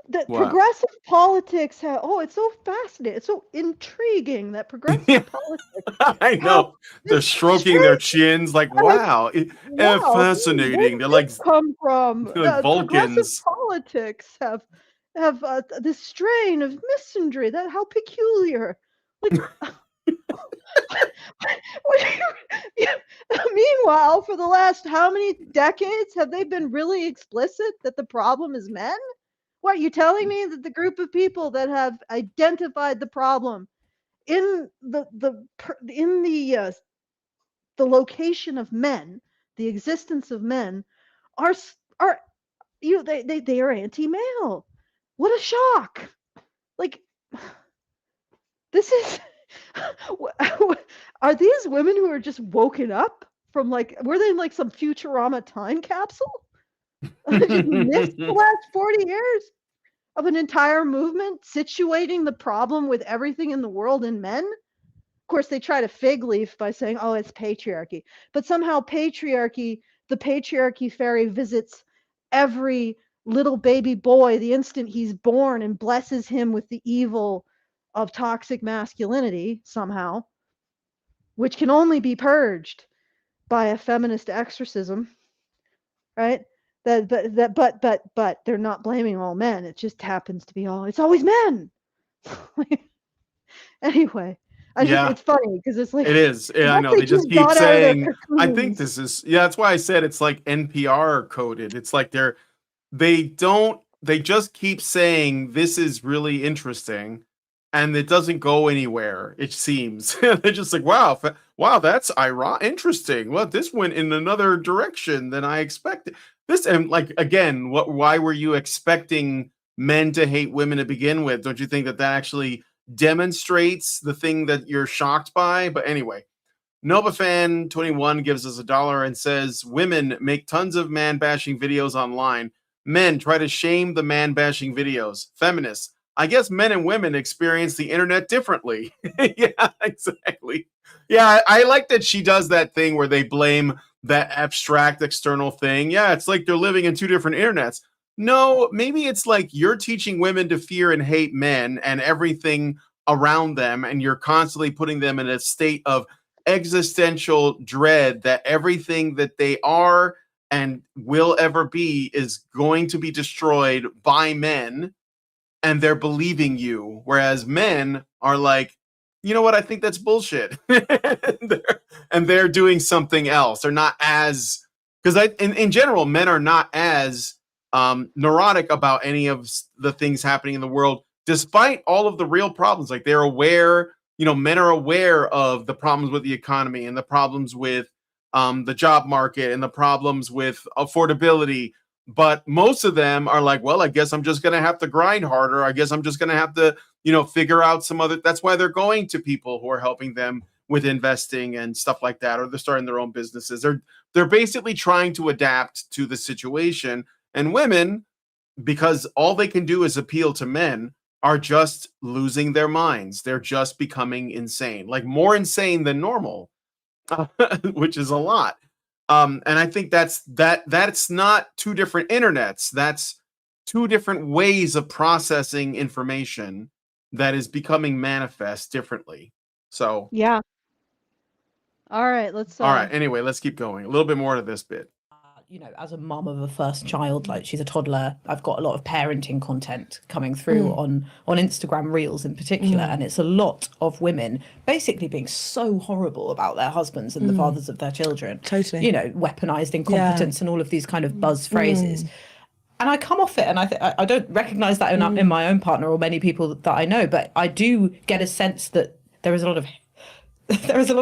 That What? progressive politics have, it's so fascinating. It's so intriguing that progressive politics. I know. They're stroking their chins like, wow, Wow, fascinating. where They're did like this come from? they're like Progressive Vulcans. politics have this strain of misandry. That how peculiar. Like, Meanwhile, for the last how many decades have they been really explicit that the problem is men? What, you telling me that the group of people that have identified the problem in the location of men, the existence of men, are they are anti-male? What a shock! Like, this is are these women who are just woken up from, like, were they in like some Futurama time capsule? Just missed the last 40 years of an entire movement situating the problem with everything in the world in men? Of course, they try to fig leaf by saying, oh, it's patriarchy. But somehow the patriarchy fairy visits every little baby boy the instant he's born and blesses him with the evil of toxic masculinity somehow, which can only be purged by a feminist exorcism, right? But they're not blaming all men. It just happens to be it's always men. Anyway, Yeah. it's funny because it's like It is. Yeah, I know. they They just keep got out of their saying, I think cocoons. this is, yeah, that's why I said it's like NPR coded. It's like they just keep saying this is really interesting and it doesn't go anywhere, it seems. They're just like, wow, that's interesting. Well, this went in another direction than I expected. This, and like, again, why were you expecting men to hate women to begin with? Don't you think that actually demonstrates the thing that you're shocked by? But anyway, NovaFan21 gives us $1 and says, women make tons of man-bashing videos online. Men try to shame the man-bashing videos. Feminists, I guess men and women experience the internet differently. Yeah, exactly. Yeah, I like that she does that thing where they blame that abstract external thing. Yeah, it's like they're living in two different internets. No, maybe it's like you're teaching women to fear and hate men and everything around them, and you're constantly putting them in a state of existential dread that everything that they are and will ever be is going to be destroyed by men, and they're believing you, whereas men are like, you know what, I think that's bullshit. And they're doing something else. They're not as, because in general, men are not as neurotic about any of the things happening in the world, despite all of the real problems. Like, they're aware, men are aware of the problems with the economy and the problems with the job market and the problems with affordability. But most of them are like, well, I guess I'm just going to have to grind harder. I guess I'm just going to have to, figure out some other. That's why they're going to people who are helping them with investing and stuff like that, or they're starting their own businesses. They're basically trying to adapt to the situation. And women, because all they can do is appeal to men, are just losing their minds. They're just becoming insane, like more insane than normal, which is a lot. And I think that's not two different internets. That's two different ways of processing information that is becoming manifest differently. So, Yeah. All right, let's all right. Anyway, let's keep going. A little bit more to this bit. As a mum of a first child, like she's a toddler, I've got a lot of parenting content coming through on Instagram Reels in particular, and it's a lot of women basically being so horrible about their husbands and the fathers of their children. Totally. Weaponized incompetence and all of these kind of buzz phrases. And I come off it, and I don't recognize that in my own partner or many people that I know, but I do get a sense that there is a lot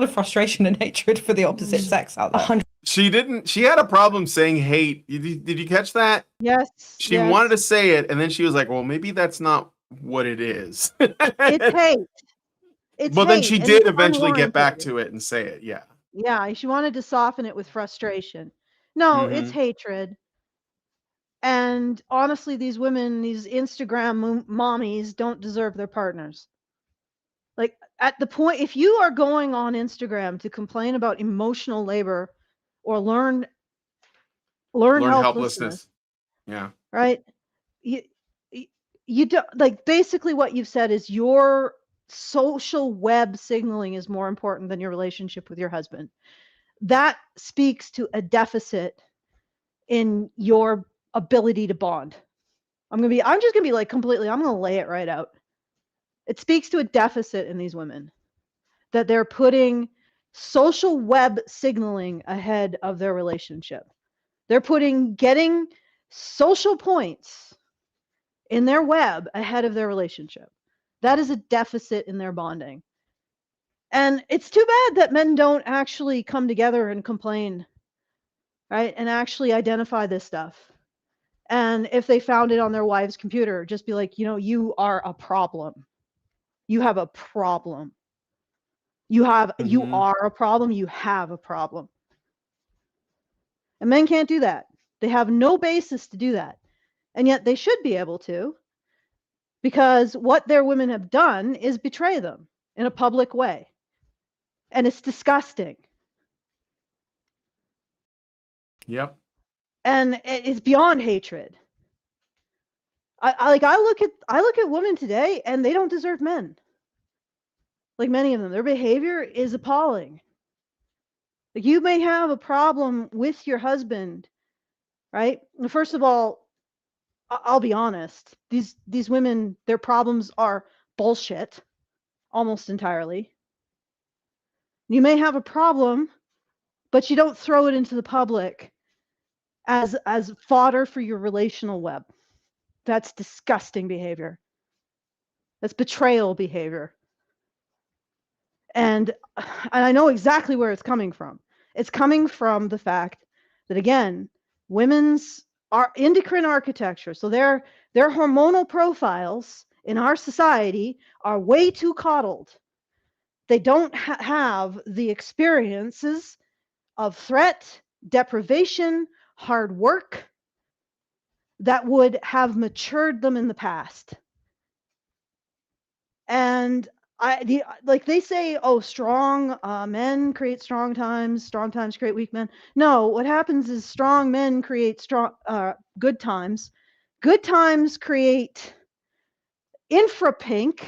of frustration and hatred for the opposite sex out there. She had a problem saying hate. Did you catch that? Yes. She wanted to say it, and then she was like, well, maybe that's not what it is. It's hate. It's well, hate, then she and did it's eventually get back unwarranted. to it and say it. Yeah. Yeah, she wanted to soften it with frustration. No, it's hatred. And honestly, these women, these Instagram mommies, don't deserve their partners. Like, at the point, if you are going on Instagram to complain about emotional labor or learn helplessness, Yeah. right? You don't, like, basically what you've said is your social web signaling is more important than your relationship with your husband. That speaks to a deficit in your ability to bond. I'm just gonna be like, completely, I'm gonna lay it right out. It speaks to a deficit in these women. that they're putting social web signaling ahead of their relationship. They're putting getting social points in their web ahead of their relationship. That is a deficit in their bonding. And it's too bad that men don't actually come together and complain, right? And actually identify this stuff. And if they found it on their wife's computer, just be like, you are a problem. You have a problem. You are a problem. You have a problem. And men can't do that. They have no basis to do that. And yet they should be able to, because what their women have done is betray them in a public way. And it's disgusting. Yep. And it's beyond hatred. I look at women today, and they don't deserve men. Like, many of them, their behavior is appalling. Like, you may have a problem with your husband, right? First of all, I'll be honest. These women, their problems are bullshit, almost entirely. You may have a problem, but you don't throw it into the public as fodder for your relational web. That's disgusting behavior. That's betrayal behavior. And I know exactly where it's coming from. It's coming from the fact that, again, women's endocrine architecture, so their hormonal profiles in our society are way too coddled. They don't have the experiences of threat, deprivation, hard work that would have matured them in the past. And like they say, oh, strong men create strong times create weak men. No, what happens is strong men create good times. Good times create infrapink,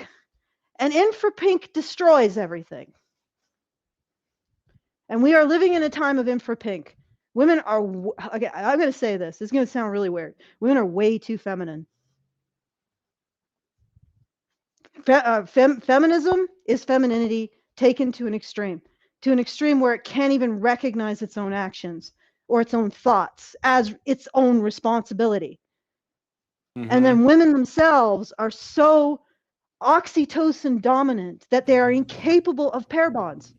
and infrapink destroys everything. And we are living in a time of infrapink. Women are, okay, I'm going to say this. It's going to sound really weird. Women are way too feminine. Feminism is femininity taken to an extreme where it can't even recognize its own actions or its own thoughts as its own responsibility. And then women themselves are so oxytocin dominant that they are incapable of pair bonds.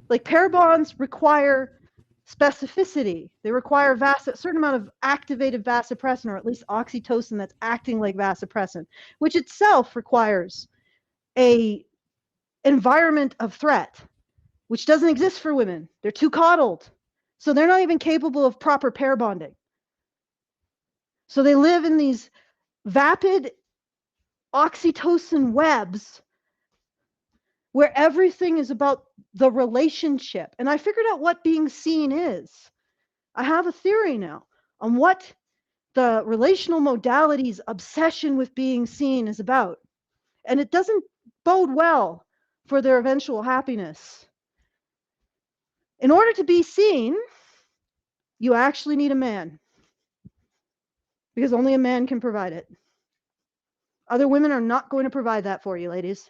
Like, pair bonds require specificity. They require a certain amount of activated vasopressin, or at least oxytocin that's acting like vasopressin, which itself requires a environment of threat, which doesn't exist for women. They're too coddled. So they're not even capable of proper pair bonding. So they live in these vapid oxytocin webs where everything is about the relationship. And I figured out what being seen is. I have a theory now on what the relational modality's obsession with being seen is about. And it doesn't bode well for their eventual happiness. In order to be seen, you actually need a man, because only a man can provide it. Other women are not going to provide that for you, ladies.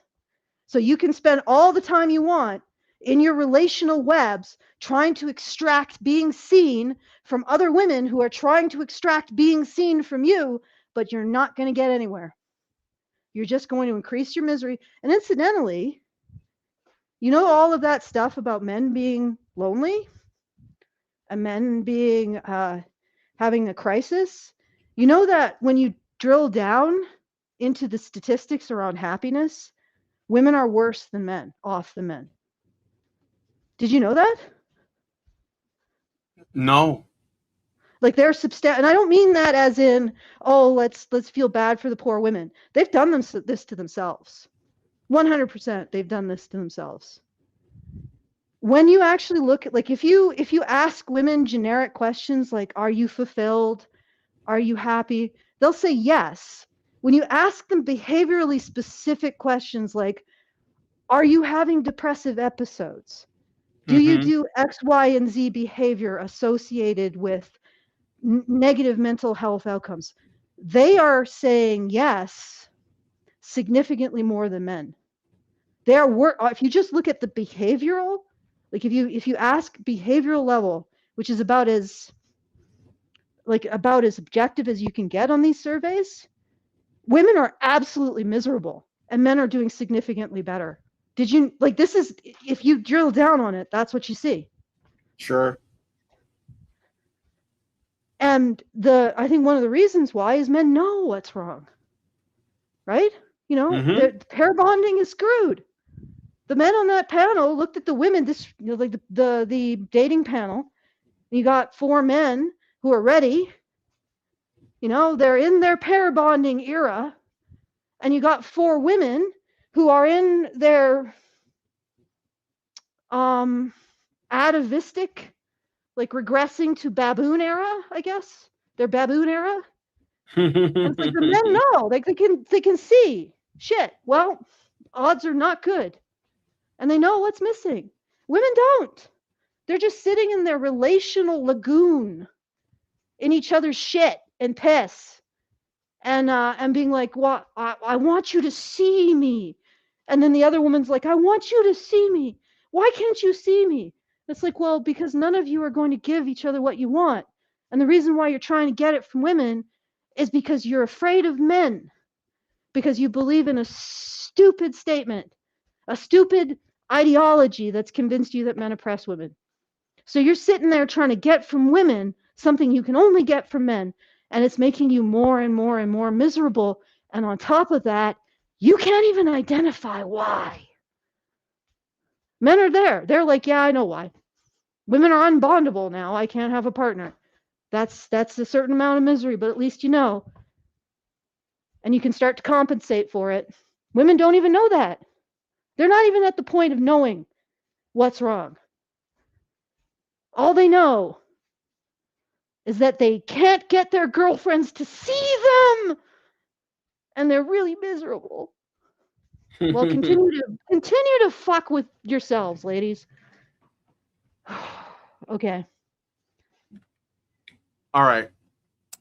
So you can spend all the time you want in your relational webs trying to extract being seen from other women who are trying to extract being seen from you, but you're not going to get anywhere. You're just going to increase your misery. And incidentally, you know all of that stuff about men being lonely and men being having a crisis? You know that when you drill down into the statistics around happiness, women are worse than men, off than men. Did you know that? No. Like, they're and I don't mean that as in, oh, let's feel bad for the poor women. They've done this to themselves. 100% they've done this to themselves. When you actually look at, like, if you ask women generic questions like, are you fulfilled? Are you happy? They'll say yes. When you ask them behaviorally specific questions like, are you having depressive episodes? Do you do X, Y, and Z behavior associated with negative mental health outcomes? They are saying yes significantly more than men. if you just look at the behavioral, like if you ask behavioral level, which is about as objective as you can get on these surveys, women are absolutely miserable and men are doing significantly better. Did you this is, if you drill down on it, that's what you see. Sure. And I think one of the reasons why is men know what's wrong, right? The pair bonding is screwed. The men on that panel looked at the women, the dating panel, and you got 4 men who are ready. They're in their pair bonding era, and you got 4 women who are in their atavistic, regressing to baboon era, I guess. Their baboon era. And it's like the men know, they can see shit. Well, odds are not good, and they know what's missing. Women don't. They're just sitting in their relational lagoon, in each other's shit and piss, and being like, "What? I want you to see me," and then the other woman's like, "I want you to see me. Why can't you see me?" It's like, well, because none of you are going to give each other what you want, and the reason why you're trying to get it from women is because you're afraid of men, because you believe in a stupid statement, a stupid ideology that's convinced you that men oppress women. So you're sitting there trying to get from women something you can only get from men, and it's making you more and more and more miserable. And on top of that, you can't even identify why. Men are there. They're like, yeah, I know why. Women are unbondable now. I can't have a partner. That's a certain amount of misery, but at least you know. And you can start to compensate for it. Women don't even know that. They're not even at the point of knowing what's wrong. All they know is that they can't get their girlfriends to see them, and they're really miserable. Well, continue to fuck with yourselves, ladies. Okay. All right.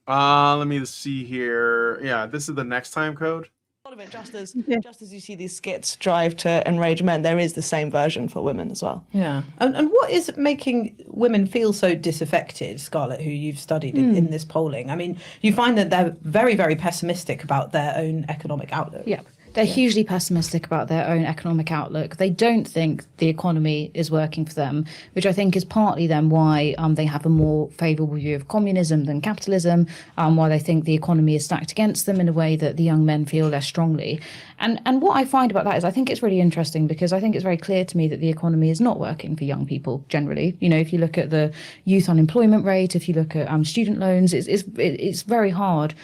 Let me see here. Yeah, this is the next time code. A lot of it, just as you see these skits drive to enrage men, there is the same version for women as well. Yeah. And what is making women feel so disaffected, Scarlett, who you've studied in this polling? I mean, you find that they're very, very pessimistic about their own economic outlook. Yeah. They're hugely pessimistic about their own economic outlook. They don't think the economy is working for them, which I think is partly then why they have a more favourable view of communism than capitalism, why they think the economy is stacked against them in a way that the young men feel less strongly. And what I find about that is I think it's really interesting, because I think it's very clear to me that the economy is not working for young people generally. If you look at the youth unemployment rate, if you look at student loans, it's very hard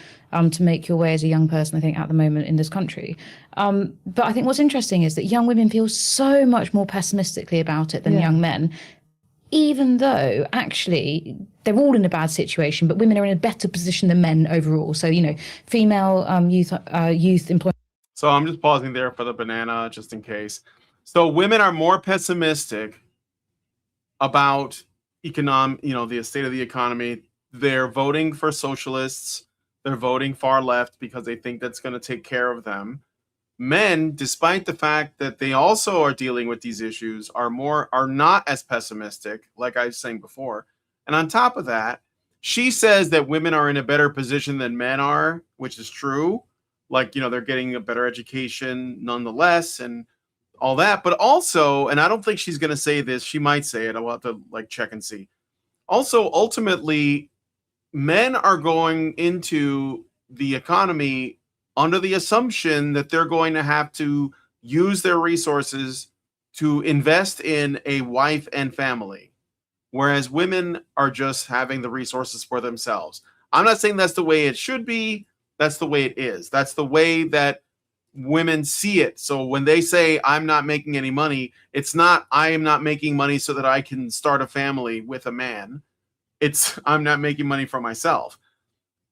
to make your way as a young person, I think, at the moment in this country. But I think what's interesting is that young women feel so much more pessimistically about it than young men, even though actually they're all in a bad situation, but women are in a better position than men overall. So, female youth employment. So I'm just pausing there for the banana, just in case. So women are more pessimistic about the state of the economy. They're voting for socialists. They're voting far left because they think that's going to take care of them. Men, despite the fact that they also are dealing with these issues, are not as pessimistic, like I was saying before. And on top of that, she says that women are in a better position than men are, which is true. They're getting a better education nonetheless and all that. But also, and I don't think she's going to say this, she might say it. I'll have to check and see. Also, ultimately, men are going into the economy under the assumption that they're going to have to use their resources to invest in a wife and family, whereas women are just having the resources for themselves. I'm not saying that's the way it should be. That's the way it is. That's the way that women see it. So when they say, I'm not making any money, it's not, I am not making money so that I can start a family with a man. It's, I'm not making money for myself.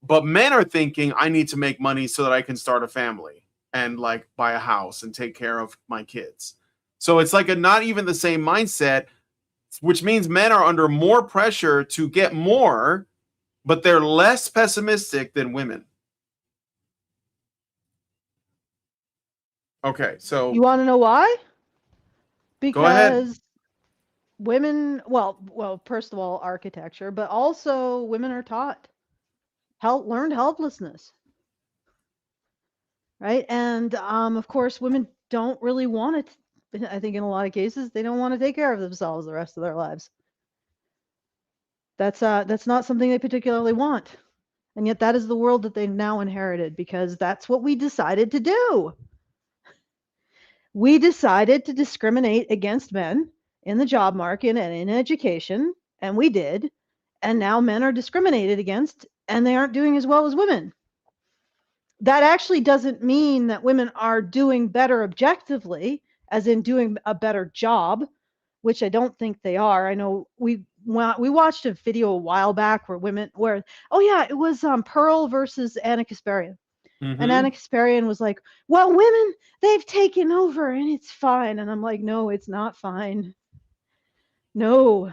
But men are thinking, I need to make money so that I can start a family and buy a house and take care of my kids. So it's not even the same mindset, which means men are under more pressure to get more, but they're less pessimistic than women. Okay, so You want to know why? Go ahead. Because women, well, first of all, architecture, but also women are taught learned helplessness, right? And of course, women don't really want it. I think in a lot of cases, they don't want to take care of themselves the rest of their lives. That's not something they particularly want. And yet that is the world that they've now inherited, because that's what we decided to do. We decided to discriminate against men in the job market and in education, and we did. And now men are discriminated against, and they aren't doing as well as women. That actually doesn't mean that women are doing better objectively, as in doing a better job, which I don't think they are. I know we watched a video a while back oh yeah, it was Pearl versus Anna Kasparian. And Anna Kasparian was like, well, women, they've taken over and it's fine. And I'm like, no, it's not fine. No.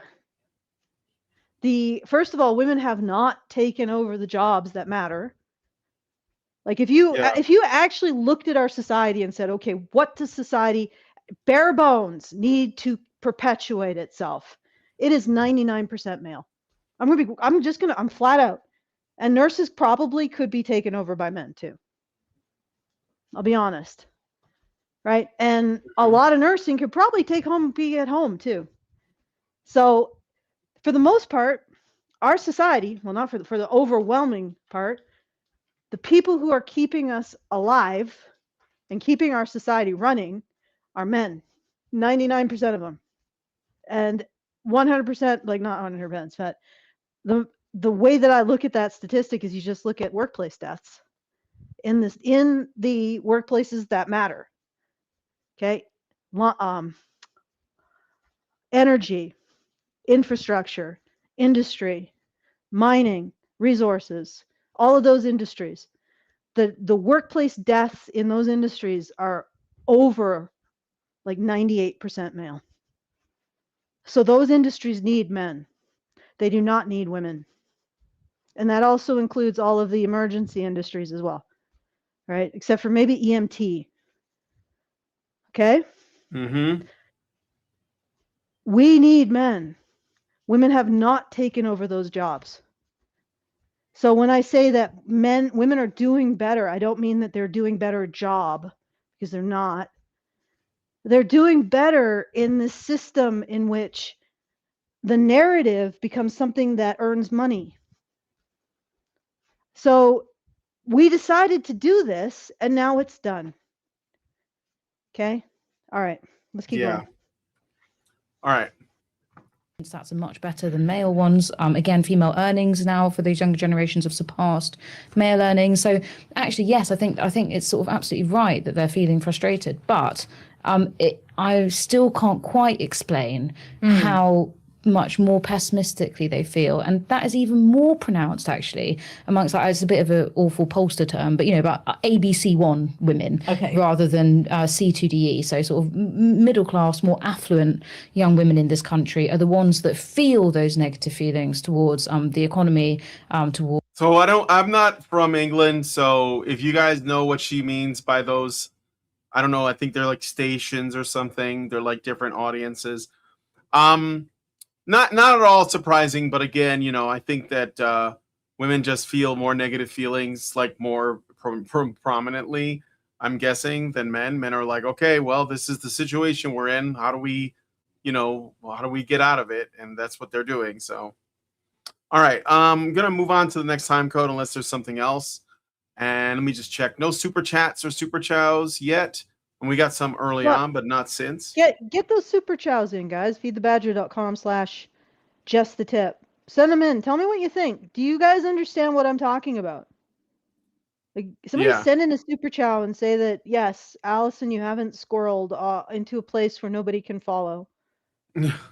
First of all, women have not taken over the jobs that matter. Like if you actually looked at our society and said, okay, what does society bare bones need to perpetuate itself? It is 99% male. I'm flat out. And nurses probably could be taken over by men too. I'll be honest. Right? And a lot of nursing could probably be at home too. So for the most part, our society, well, not for the overwhelming part, the people who are keeping us alive and keeping our society running are men. 99% of them. And 100%, like not 100%, but the way that I look at that statistic is you just look at workplace deaths in the workplaces that matter. Okay? Energy, infrastructure, industry, mining, resources, all of those industries. The workplace deaths in those industries are over like 98% male. So those industries need men. They do not need women. And that also includes all of the emergency industries as well, right? Except for maybe EMT. Okay? We need men. Women have not taken over those jobs. So when I say that women are doing better, I don't mean that they're doing better job, because they're not. They're doing better in the system in which the narrative becomes something that earns money. So we decided to do this, and now it's done. Okay? All right. Let's keep going. All right. Stats are much better than male ones. Again, female earnings now for these younger generations have surpassed male earnings. So actually, yes, I think it's sort of absolutely right that they're feeling frustrated. But I still can't quite explain how much more pessimistically they feel, and that is even more pronounced actually amongst, like, it's a bit of an awful pollster term, but about ABC1 women, rather than C2DE. So sort of middle class, more affluent young women in this country are the ones that feel those negative feelings towards the economy, towards. So I'm not from England, so if you guys know what she means by those, I don't know, I think they're like stations or something. They're like different audiences. Not at all surprising, but again, I think that women just feel more negative feelings, like more prominently, I'm guessing, than men. Men are like, okay, well, this is the situation we're in. How do we get out of it? And that's what they're doing. So, all right, I'm gonna move on to the next time code unless there's something else. And let me just check. No super chats or super chows yet. And we got some early on, but not since. Get those super chows in, guys. feedthebadger.com/justthetip. Send them in. Tell me what you think. Do you guys understand what I'm talking about? Like, somebody send in a super chow and say that, yes, Allison, you haven't squirreled into a place where nobody can follow.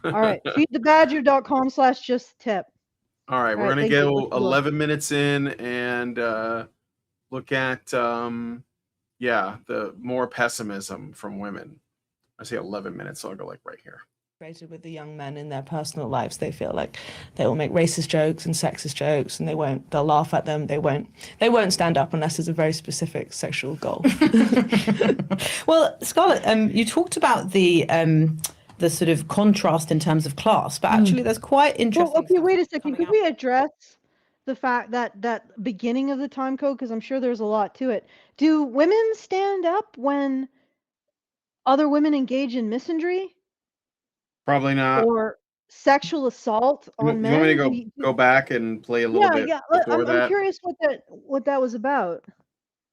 All right. feedthebadger.com/justthetip. All right. We're going to go 11 minutes in and look at, the more pessimism from women. I say 11 minutes, so I'll go like right here. With the young men in their personal lives, they feel like they will make racist jokes and sexist jokes, and they'll laugh at them. They won't stand up unless there's a very specific sexual goal. Well, Scarlett, you talked about the the sort of contrast in terms of class, but actually there's quite interesting. Well, okay, stuff wait a second. coming Could out. we address the fact that beginning of the time code? Because I'm sure there's a lot to it. Do women stand up when other women engage in misandry Probably not. or sexual assault You on want me to men? go back and play a little bit before I'm that? curious what that was about.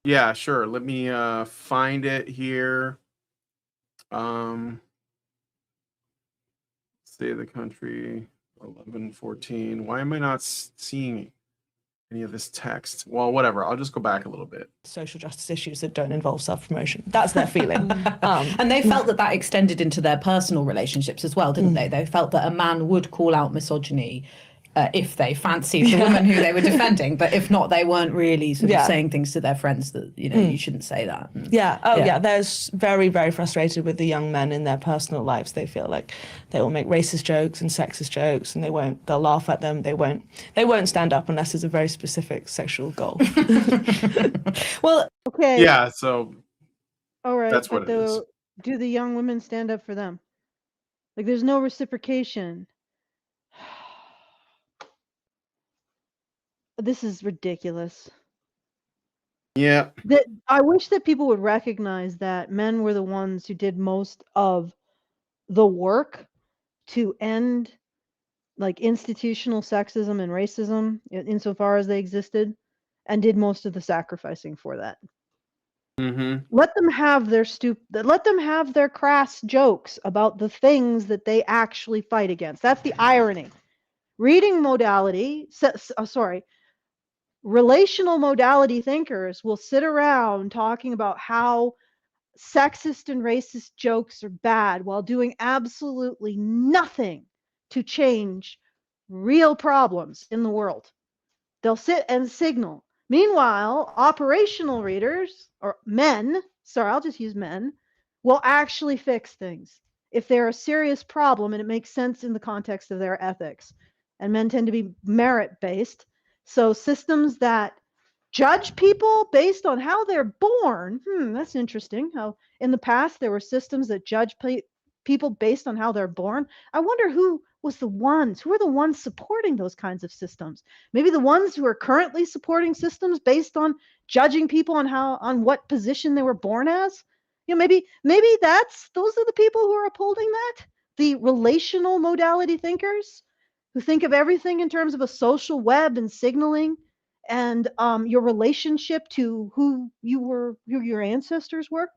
Yeah, sure. Let me find it here. State of the country 1114. Why am I not seeing any of this text? Well, whatever. I'll just go back a little bit. Social justice issues that don't involve self-promotion. That's their feeling. And they felt that extended into their personal relationships as well, didn't they? They felt that a man would call out misogyny if they fancied the woman who they were defending, but if not, they weren't really sort of saying things to their friends that, you know, you shouldn't say that. They're very, very frustrated with the young men in their personal lives. They feel like they will make racist jokes and sexist jokes, and they'll laugh at them. They won't stand up unless there's a very specific sexual goal. Well, okay. Yeah, so all right, that's what it is. Do the young women stand up for them? Like, there's no reciprocation. This is ridiculous. Yeah. I wish that people would recognize that men were the ones who did most of the work to end like institutional sexism and racism insofar as they existed, and did most of the sacrificing for that. Let them have their crass jokes about the things that they actually fight against. That's the irony. Reading modality, relational modality thinkers will sit around talking about how sexist and racist jokes are bad while doing absolutely nothing to change real problems in the world. They'll sit and signal. Meanwhile, operational readers, or men, sorry, I'll just use men, will actually fix things if they're a serious problem and it makes sense in the context of their ethics. And men tend to be merit-based. So systems that judge people based on how they're born, that's interesting. How in the past there were systems that judge people based on how they're born. I wonder who are the ones supporting those kinds of systems. Maybe the ones who are currently supporting systems based on judging people on what position they were born as. You know, maybe those are the people who are upholding that. The relational modality thinkers who think of everything in terms of a social web and signaling and your relationship to who your ancestors were.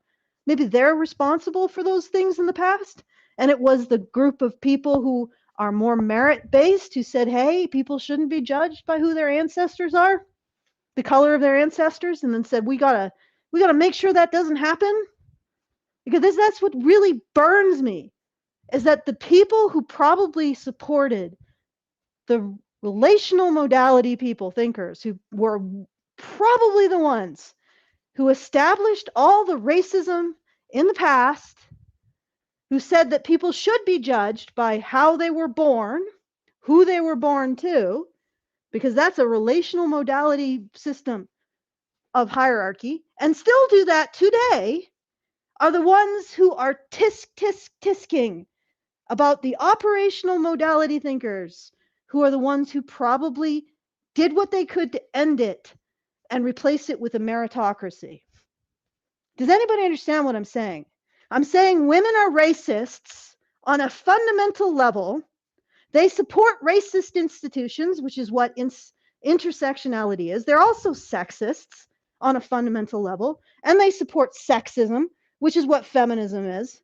Maybe they're responsible for those things in the past. And it was the group of people who are more merit-based who said, hey, people shouldn't be judged by who their ancestors are, the color of their ancestors, and then said, we gotta make sure that doesn't happen. Because that's what really burns me, is that the people who probably supported the relational modality thinkers, who were probably the ones who established all the racism in the past, who said that people should be judged by how they were born, who they were born to, because that's a relational modality system of hierarchy, and still do that today, are the ones who are tisking about the operational modality thinkers, who are the ones who probably did what they could to end it and replace it with a meritocracy. Does anybody understand what I'm saying? I'm saying women are racists on a fundamental level. They support racist institutions, which is what intersectionality is. They're also sexists on a fundamental level, and they support sexism, which is what feminism is.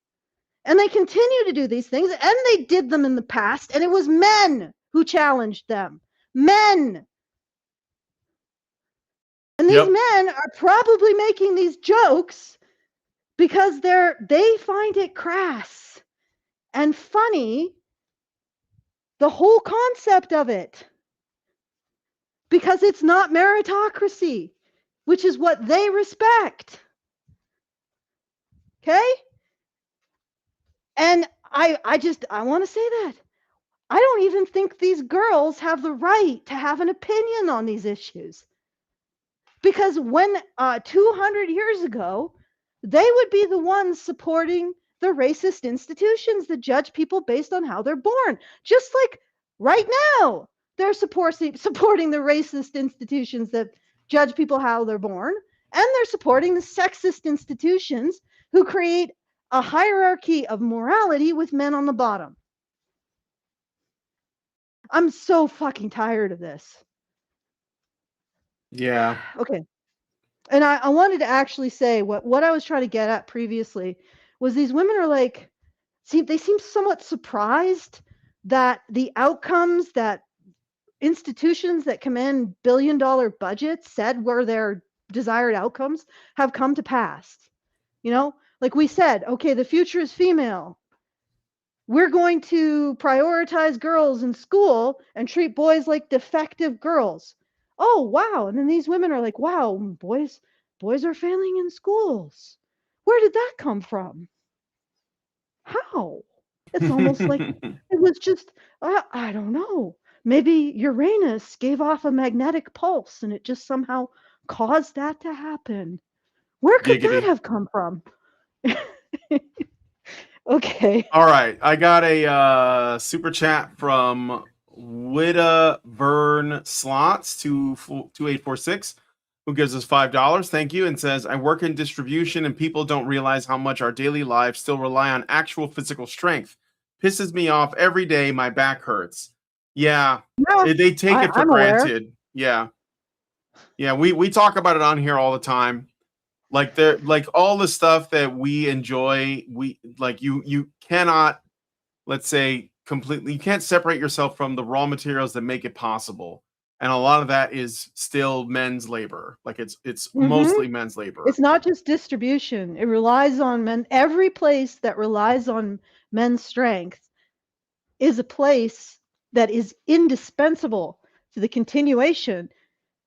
And they continue to do these things, and they did them in the past, and it was men who challenged them. Men. And these men are probably making these jokes because they find it crass and funny, the whole concept of it, because it's not meritocracy, which is what they respect. Okay? And I want to say that. I don't even think these girls have the right to have an opinion on these issues. Because when 200 years ago, they would be the ones supporting the racist institutions that judge people based on how they're born. Just like right now, they're supporting the racist institutions that judge people how they're born, and they're supporting the sexist institutions who create a hierarchy of morality with men on the bottom. I'm so fucking tired of this. Yeah. Okay. And I wanted to actually say what I was trying to get at previously was these women are like, they seem somewhat surprised that the outcomes that institutions that command billion-dollar budgets said were their desired outcomes have come to pass. You know, like we said, okay, the future is female. We're going to prioritize girls in school and treat boys like defective girls. Oh, wow. And then these women are like, wow, boys are failing in schools. Where did that come from? How? It's almost like it was just, I don't know. Maybe Uranus gave off a magnetic pulse and it just somehow caused that to happen. Where could that Giggity. have come from? Okay. All right, I got a super chat from Wida Vern Slots 2846, who gives us $5. Thank you, and says, "I work in distribution, and people don't realize how much our daily lives still rely on actual physical strength. Pisses me off every day. My back hurts." Yeah, Yeah, they take it for I'm aware. granted. Yeah, we talk about it on here all the time. Like all the stuff that we enjoy, you cannot, let's say, completely, you can't separate yourself from the raw materials that make it possible, and a lot of that is still men's labor. Like it's mostly men's labor. It's not just distribution. It relies on men. Every place that relies on men's strength is a place that is indispensable to the continuation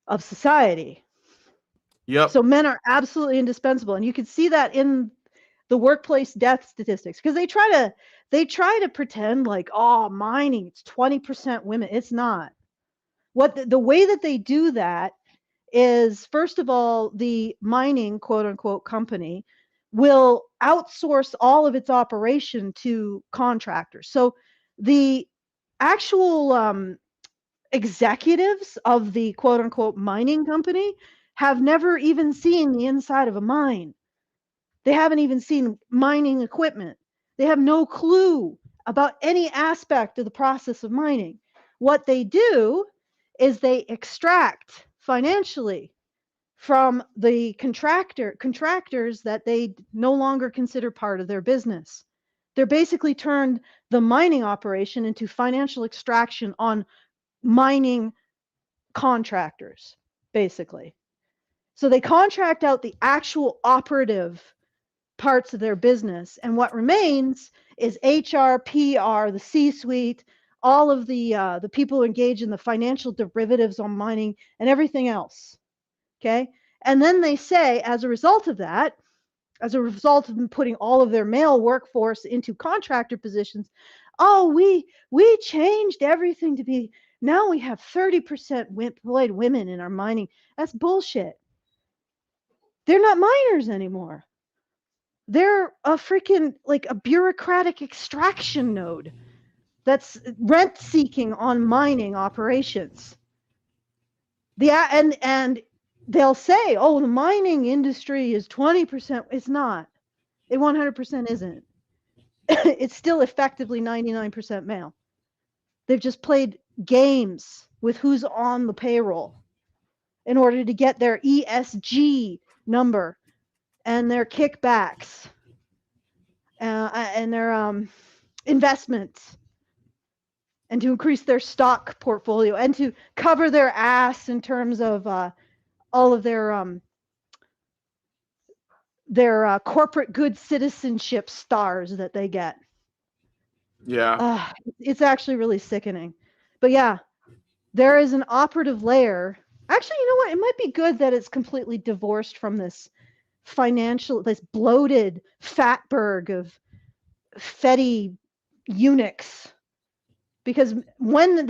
of society. Yep. So men are absolutely indispensable, and you can see that in the workplace death statistics, because they try to pretend like, oh, mining, it's 20% women. It's not. The way that they do that is, first of all, the mining quote unquote company will outsource all of its operation to contractors. So the actual executives of the quote unquote mining company have never even seen the inside of a mine. They haven't even seen mining equipment. They have no clue about any aspect of the process of mining. What they do is they extract financially from the contractors that they no longer consider part of their business. They're basically turned the mining operation into financial extraction on mining contractors, basically. So they contract out the actual operative parts of their business, and what remains is HR, PR, the C-suite, all of the people who engage in the financial derivatives on mining and everything else. Okay, and then they say, as a result of that, as a result of them putting all of their male workforce into contractor positions, oh, we changed everything to be, now we have 30% employed women in our mining. That's bullshit. They're not miners anymore. They're a freaking, like, a bureaucratic extraction node that's rent seeking on mining operations. And they'll say, oh, the mining industry is 20%. It's not. It 100% isn't. It's still effectively 99% male. They've just played games with who's on the payroll in order to get their ESG number and their kickbacks and their investments, and to increase their stock portfolio, and to cover their ass in terms of all of their corporate good citizenship stars that they get. Yeah. It's actually really sickening. But yeah, there is an operative layer. Actually, you know what? It might be good that it's completely divorced from this bloated fatberg of fetty eunuchs. Because when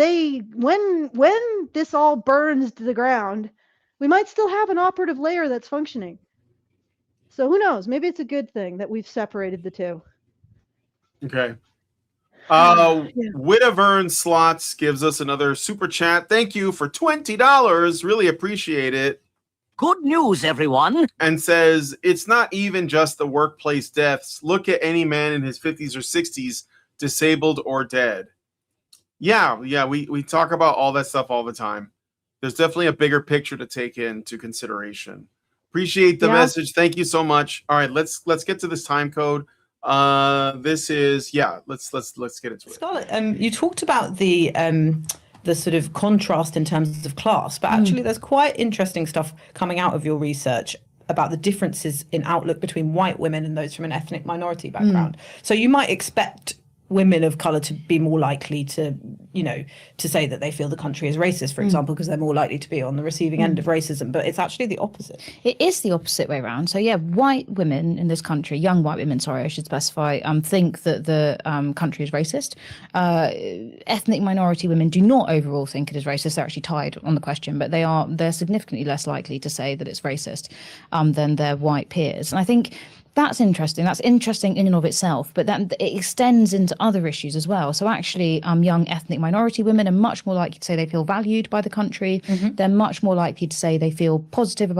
this all burns to the ground, we might still have an operative layer that's functioning. So who knows? Maybe it's a good thing that we've separated the two. Okay. Yeah. Widavern Slots gives us another super chat. Thank you for $20. Really appreciate it. Good news, everyone. And says it's not even just the workplace deaths. Look at any man in his 50s or 60s, disabled or dead. Yeah, we talk about all that stuff all the time. There's definitely a bigger picture to take into consideration. Appreciate the Yeah. message. Thank you so much. All right, let's get to this time code. This is let's get into it. Scarlett, you talked about the sort of contrast in terms of class, but actually there's quite interesting stuff coming out of your research about the differences in outlook between white women and those from an ethnic minority background. So you might expect women of color to be more likely to, to say that they feel the country is racist, for example, because they're more likely to be on the receiving end of racism. But it's actually the opposite. It is the opposite way around. So yeah, white women in this country, young white women, sorry, I should specify, think that the country is racist. Ethnic minority women do not overall think it is racist. They're actually tied on the question, but they're significantly less likely to say that it's racist than their white peers. And I think that's interesting. That's interesting in and of itself, but that it extends into other issues as well. So actually, young ethnic minority women are much more likely to say they feel valued by the country. They're much more likely to say they feel positively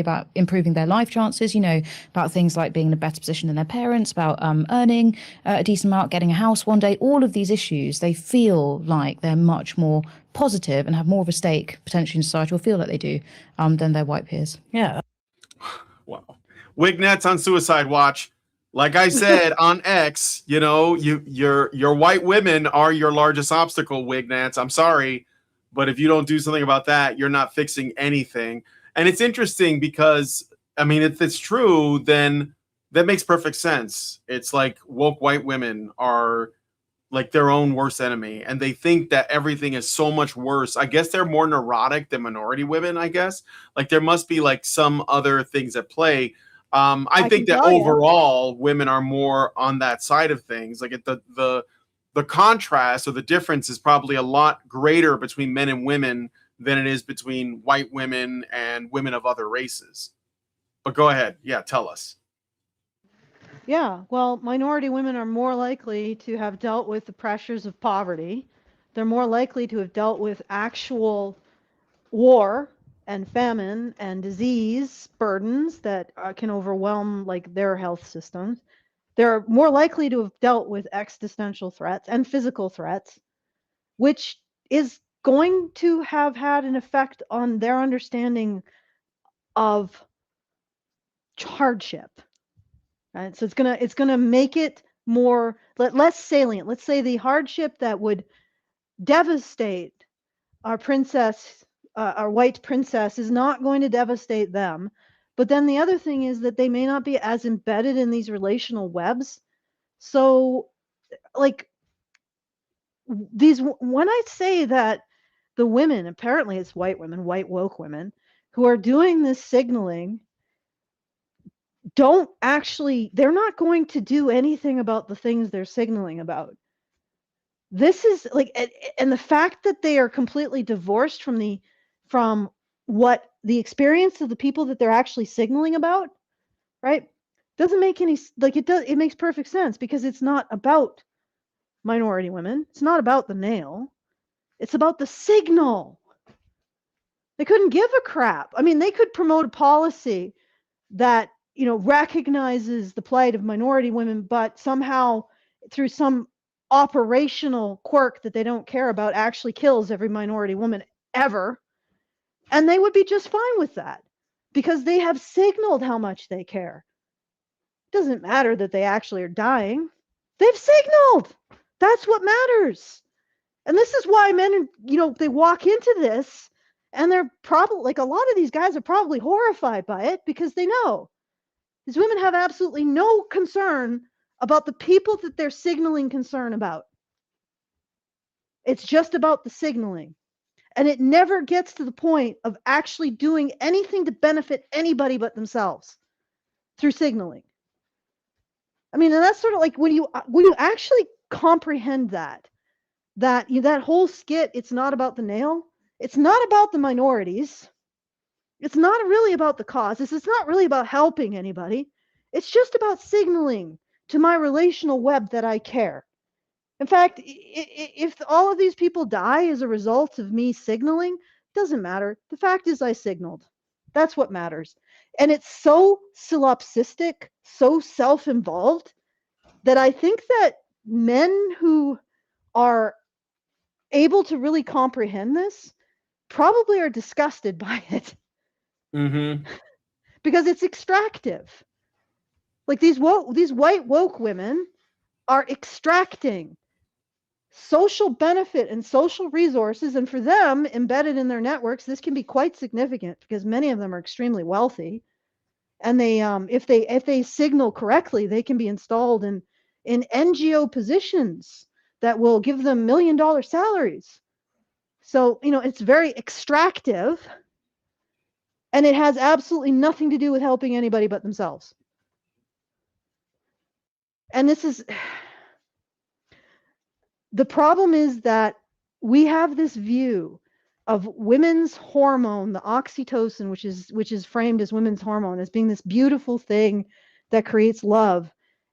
about improving their life chances, about things like being in a better position than their parents, about earning a decent amount, getting a house one day. All of these issues, they feel like they're much more positive and have more of a stake potentially in society, or feel like they do, than their white peers. Yeah. Wow. Wignets on suicide watch. Like I said on X, your white women are your largest obstacle, Wignets. I'm sorry, but if you don't do something about that, you're not fixing anything. And it's interesting because, if it's true, then that makes perfect sense. It's like woke white women are like their own worst enemy, and they think that everything is so much worse. I guess they're more neurotic than minority women, I guess. Like there must be like some other things at play. I think that overall women are more on that side of things. Like the contrast or the difference is probably a lot greater between men and women than it is between white women and women of other races. But go ahead. Yeah, tell us. Yeah, well, minority women are more likely to have dealt with the pressures of poverty. They're more likely to have dealt with actual war and famine and disease burdens that can overwhelm their health systems. They're more likely to have dealt with existential threats and physical threats, which is going to have had an effect on their understanding of hardship. Right? So it's gonna make it less salient. Let's say the hardship that would devastate our princess, our white princess, is not going to devastate them. But then the other thing is that they may not be as embedded in these relational webs. So, when I say that the women, apparently it's white women, white woke women, who are doing this signaling, they're not going to do anything about the things they're signaling about. This is and the fact that they are completely divorced from what the experience of the people that they're actually signaling about, right? Doesn't make any, it makes perfect sense, because it's not about minority women. It's not about the nail. It's about the signal. They couldn't give a crap. They could promote a policy that recognizes the plight of minority women, but somehow through some operational quirk that they don't care about actually kills every minority woman ever, and they would be just fine with that because they have signaled how much they care. It doesn't matter that they actually are dying. They've signaled. That's what matters. And this is why men, they walk into this and they're probably, a lot of these guys are probably horrified by it, because they know these women have absolutely no concern about the people that they're signaling concern about. It's just about the signaling. And it never gets to the point of actually doing anything to benefit anybody but themselves through signaling. And that's sort of like when you actually comprehend that whole skit, it's not about the nail. It's not about the minorities. It's not really about the cause. It's not really about helping anybody. It's just about signaling to my relational web that I care. In fact, if all of these people die as a result of me signaling, doesn't matter. The fact is I signaled. That's what matters. And it's so solipsistic, so self-involved, that I think that men who are able to really comprehend this probably are disgusted by it. Mm-hmm. Because it's extractive. Like these white woke women are extracting social benefit and social resources, and for them, embedded in their networks, this can be quite significant because many of them are extremely wealthy, and they, if they signal correctly, they can be installed in NGO positions that will give them $1 million salaries. So it's very extractive, and it has absolutely nothing to do with helping anybody but themselves. And this is the problem, is that we have this view of women's hormone, the oxytocin, which is framed as women's hormone, as being this beautiful thing that creates love,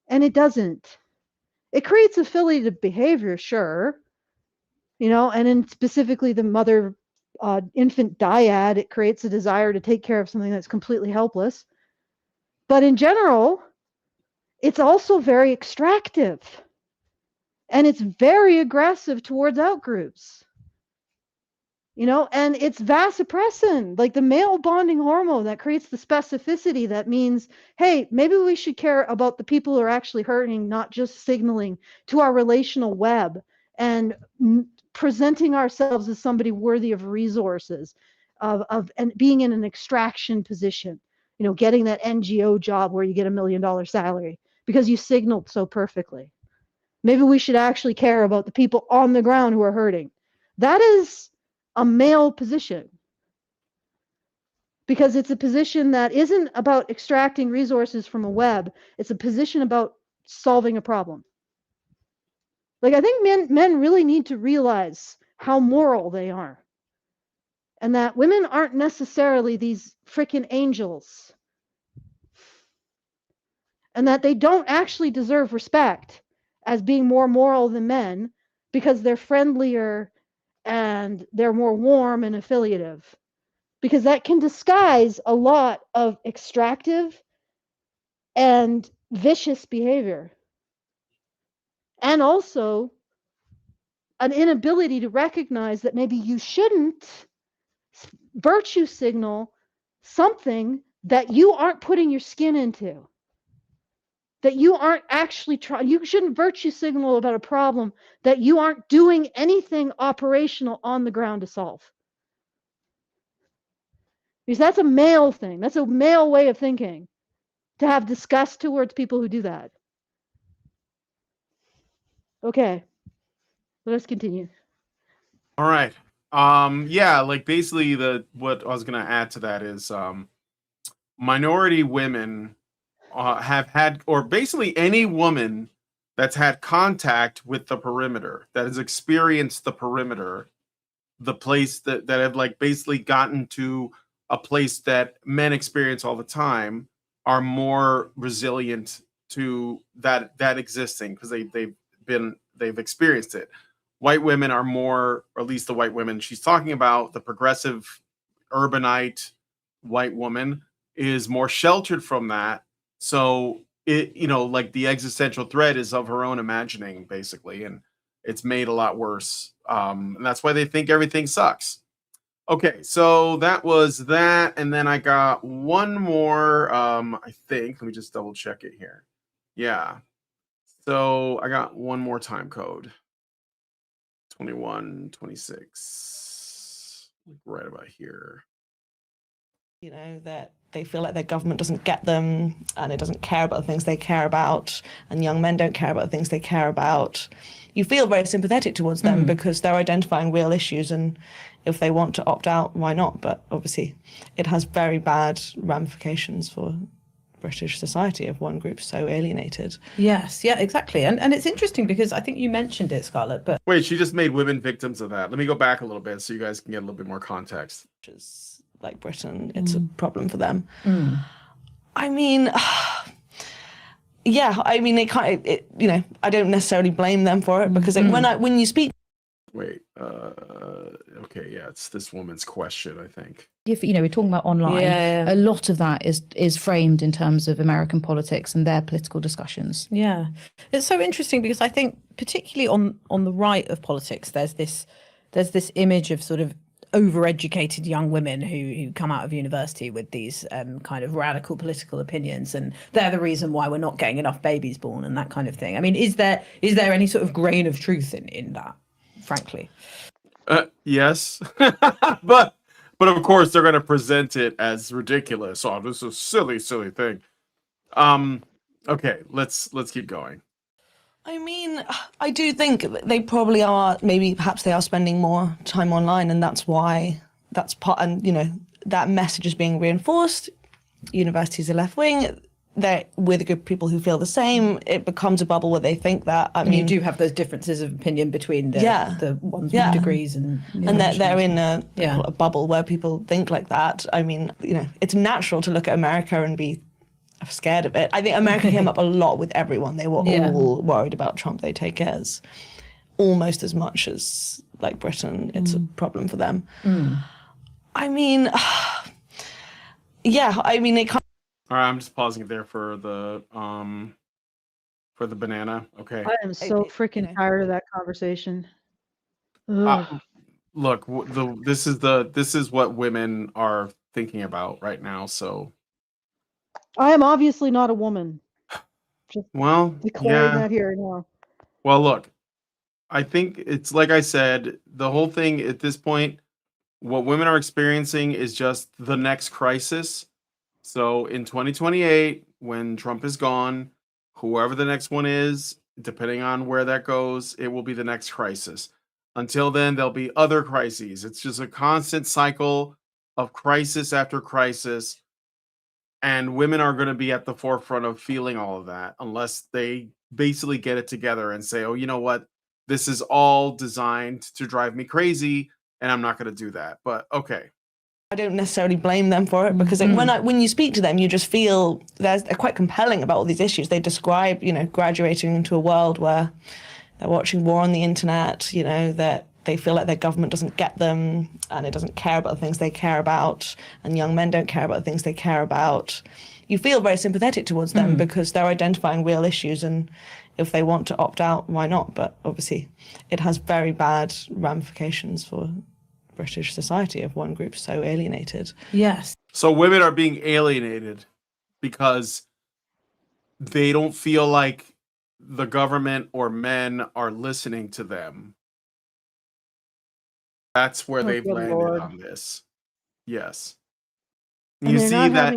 and it doesn't. It creates affiliative behavior, sure, and in specifically the mother infant dyad, it creates a desire to take care of something that's completely helpless. But in general, it's also very extractive. And it's very aggressive towards outgroups. And it's vasopressin, like the male bonding hormone that creates the specificity that means, hey, maybe we should care about the people who are actually hurting, not just signaling to our relational web and presenting ourselves as somebody worthy of resources, and being in an extraction position, getting that NGO job where you get $1 million salary because you signaled so perfectly. Maybe we should actually care about the people on the ground who are hurting. That is a male position, because it's a position that isn't about extracting resources from a web. It's a position about solving a problem. Like, I think men really need to realize how moral they are, and that women aren't necessarily these freaking angels, and that they don't actually deserve respect as being more moral than men because they're friendlier and they're more warm and affiliative, because that can disguise a lot of extractive and vicious behavior, and also an inability to recognize that maybe you shouldn't virtue signal something that you aren't putting your skin into, that you aren't actually trying. You shouldn't virtue signal about a problem that you aren't doing anything operational on the ground to solve. Because that's a male thing. That's a male way of thinking, to have disgust towards people who do that. Okay, let us continue. All right. Yeah, like basically what I was gonna add to that is minority women have had, or basically any woman that's had contact with the perimeter, that has experienced the perimeter, the place that have like basically gotten to a place that men experience all the time, are more resilient to that existing, because they've experienced it. White women are more, or at least the white women she's talking about, the progressive urbanite white woman, is more sheltered from that. So it, like the existential threat is of her own imagining, basically, and it's made a lot worse. And that's why they think everything sucks. Okay, so that was that, and then I got one more. I think, let me just double check it here. Yeah, so I got one more time code. 2126, right about here. That they feel like their government doesn't get them, and it doesn't care about the things they care about, and young men don't care about the things they care about. You feel very sympathetic towards them because they're identifying real issues, and if they want to opt out, why not? But obviously it has very bad ramifications for British society if one group's so alienated. Yes, yeah, exactly. And it's interesting because I think you mentioned it, Scarlett, but Wait, she just made women victims of that. Let me go back a little bit so you guys can get a little bit more context. Which is like Britain, it's a problem for them. I mean, yeah, I mean, I don't necessarily blame them for it, because when you speak. Wait, okay, yeah, it's this woman's question, I think. If we're talking about online, Yeah. a lot of that is framed in terms of American politics and their political discussions. Yeah, it's so interesting because I think particularly on the right of politics, there's this image of sort of overeducated young women who come out of university with these kind of radical political opinions, and they're the reason why we're not getting enough babies born and that kind of thing. I mean, is there any sort of grain of truth in that, frankly? Yes, but of course they're going to present it as ridiculous. Oh, this is a silly thing. Okay, let's keep going. I mean, I do think they probably are, perhaps they are spending more time online, and that's why and that message is being reinforced. Universities are left wing. They're with a group of people who feel the same. It becomes a bubble where they think that. I mean, you do have those differences of opinion between the ones with degrees and they're in a bubble where people think like that. I mean, it's natural to look at America and be scared of it. I think America came up a lot with everyone. They were all worried about Trump. They take it as almost as much as like Britain. It's a problem for them. I mean, yeah, I mean, it kind. All right, I'm just pausing it there for the banana. Okay. I am so freaking tired of that conversation. Ugh. Look, this is what women are thinking about right now. So I am obviously not a woman. Just declaring that here now. Well, look, I think it's like I said, the whole thing at this point, what women are experiencing is just the next crisis. So in 2028, when Trump is gone, whoever the next one is, depending on where that goes, it will be the next crisis. Until then, there'll be other crises. It's just a constant cycle of crisis after crisis. And women are going to be at the forefront of feeling all of that unless they basically get it together and say, oh, you know what? This is all designed to drive me crazy, and I'm not going to do that. But okay. I don't necessarily blame them for it, because when you speak to them, you just feel they're quite compelling about all these issues. They describe, graduating into a world where they're watching war on the internet, that they feel like their government doesn't get them and it doesn't care about the things they care about, and young men don't care about the things they care about. You feel very sympathetic towards them because they're identifying real issues, and if they want to opt out, why not? But obviously it has very bad ramifications for British society if one group's so alienated. Yes. So women are being alienated because they don't feel like the government or men are listening to them. That's where they've landed on this. Yes. You see that,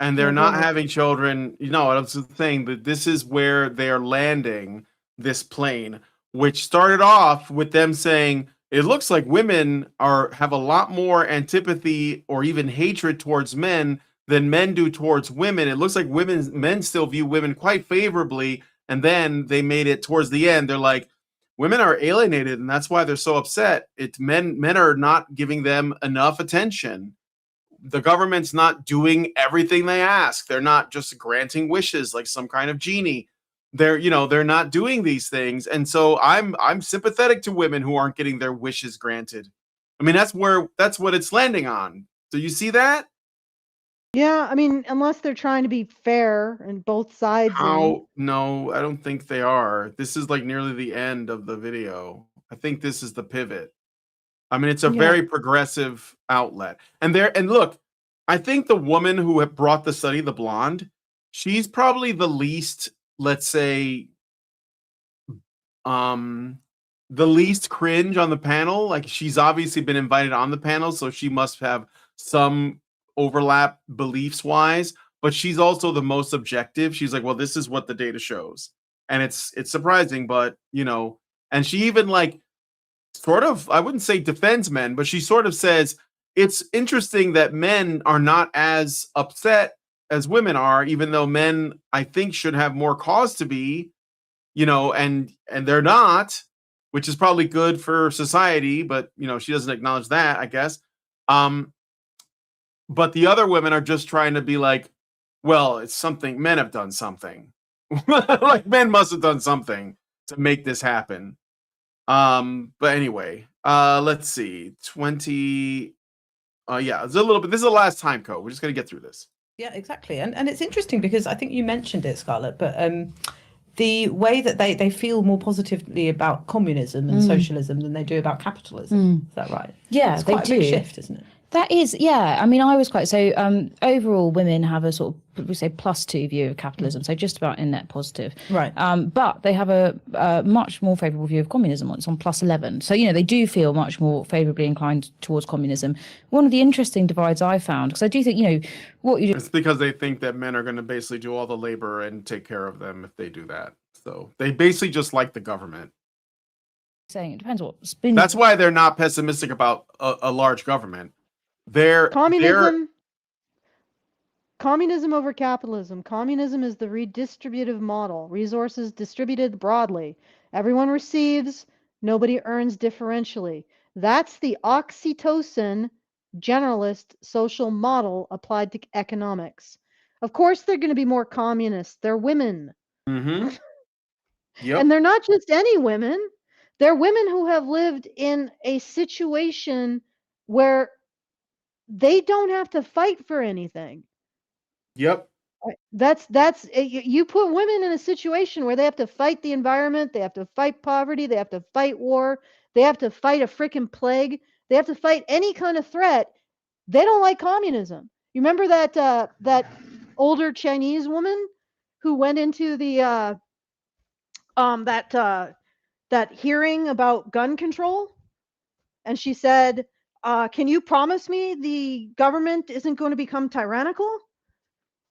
and they're not having children. That's the thing, that this is where they're landing this plane, which started off with them saying, it looks like women have a lot more antipathy or even hatred towards men than men do towards women. It looks like men still view women quite favorably. And then they made it towards the end. They're like, women are alienated, and that's why they're so upset. It's men are not giving them enough attention. The government's not doing everything they ask. They're not just granting wishes like some kind of genie. They're not doing these things. And so I'm sympathetic to women who aren't getting their wishes granted. I mean, that's what it's landing on. Do you see that? Yeah, I mean, unless they're trying to be fair and both sides. No, I don't think they are. This is like nearly the end of the video. I think this is the pivot. I mean, it's a very progressive outlet. And look, I think the woman who brought the study, the blonde, she's probably the least, let's say, the least cringe on the panel. Like, she's obviously been invited on the panel, so she must have some overlap beliefs wise, but she's also the most objective. She's like, well, this is what the data shows. And it's surprising, but and she even like sort of, I wouldn't say defends men, but she sort of says it's interesting that men are not as upset as women are, even though men, I think, should have more cause to be, and they're not, which is probably good for society, but she doesn't acknowledge that, I guess. But the other women are just trying to be like, well, it's something men have done something. Like men must have done something to make this happen. But anyway, let's see. 20 yeah, it's a little bit. This is the last time code. We're just gonna get through this. Yeah, exactly. And it's interesting because I think you mentioned it, Scarlett, but the way that they feel more positively about communism and socialism than they do about capitalism. Is that right? Yeah, it's they quite a do. big shift, isn't it? That is, yeah. I mean, I was quite so. Overall, women have a sort of, we say, +2 view of capitalism, so just about in net positive. Right. But they have a much more favourable view of communism. It's on +11. So they do feel much more favourably inclined towards communism. One of the interesting divides I found, because I do think what you do. It's because they think that men are going to basically do all the labor and take care of them if they do that. So they basically just like the government. Saying it depends what spin. That's why they're not pessimistic about a large government. Communism over capitalism. Communism is the redistributive model. Resources distributed broadly. Everyone receives, nobody earns differentially. That's the oxytocin generalist social model applied to economics. Of course, they're going to be more communist. They're women. Mm-hmm. Yep. And they're not just any women. They're women who have lived in a situation where they don't have to fight for anything. Yep. That's you put women in a situation where they have to fight the environment, they have to fight poverty, they have to fight war, they have to fight a freaking plague, they have to fight any kind of threat. They don't like communism. You remember that older Chinese woman who went into the that hearing about gun control, and she said, can you promise me the government isn't going to become tyrannical?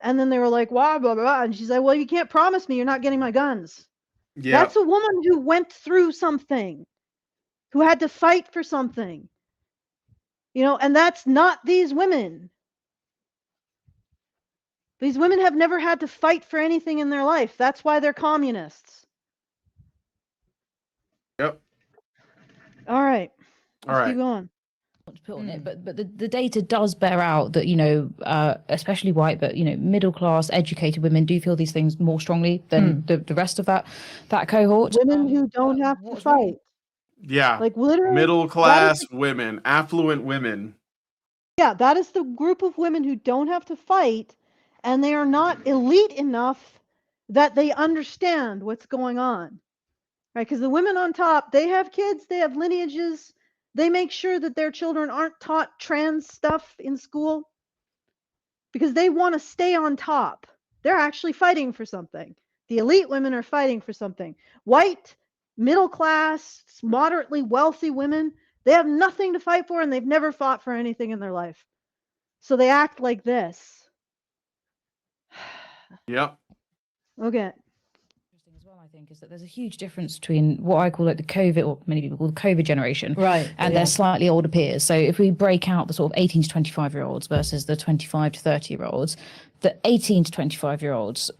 And then they were like, blah, blah, blah. And she said, well, you can't promise me you're not getting my guns. Yeah. That's a woman who went through something, who had to fight for something. And that's not these women. These women have never had to fight for anything in their life. That's why they're communists. Yep. All right. All right. Keep going. To put on it, but the data does bear out that especially white, but middle class educated women do feel these things more strongly than the rest of that cohort. Women who don't have to fight. Yeah. Like literally Middle class women, affluent women. Yeah, that is the group of women who don't have to fight, and they are not elite enough that they understand what's going on. Right? Because the women on top, they have kids, they have lineages. They make sure that their children aren't taught trans stuff in school because they want to stay on top. They're actually fighting for something. The elite women are fighting for something. White, middle class, moderately wealthy women, they have nothing to fight for and they've never fought for anything in their life. So they act like this. Yep. Okay. As well, I think, is that there's a huge difference between what I call like the COVID, or many people call the COVID generation, Right, and yeah. their slightly older peers. So if we break out the sort of 18 to 25-year-olds versus the 25 to 30-year-olds, the 18 to 25-year-olds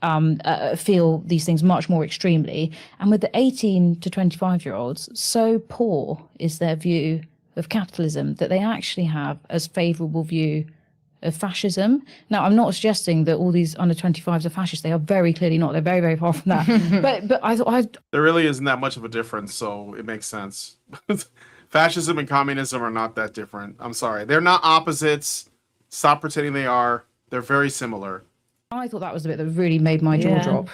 feel these things much more extremely. And with the 18 to 25-year-olds, so poor is their view of capitalism that they actually have as favourable view of fascism. Now, I'm not suggesting that all these under 25s are fascists. They are very clearly not. They're very, very far from that. but I thought There really isn't that much of a difference, so it makes sense. Fascism and communism are not that different. I'm sorry. They're not opposites. Stop pretending they are. They're very similar. I thought that was the bit that really made my jaw Yeah. drop.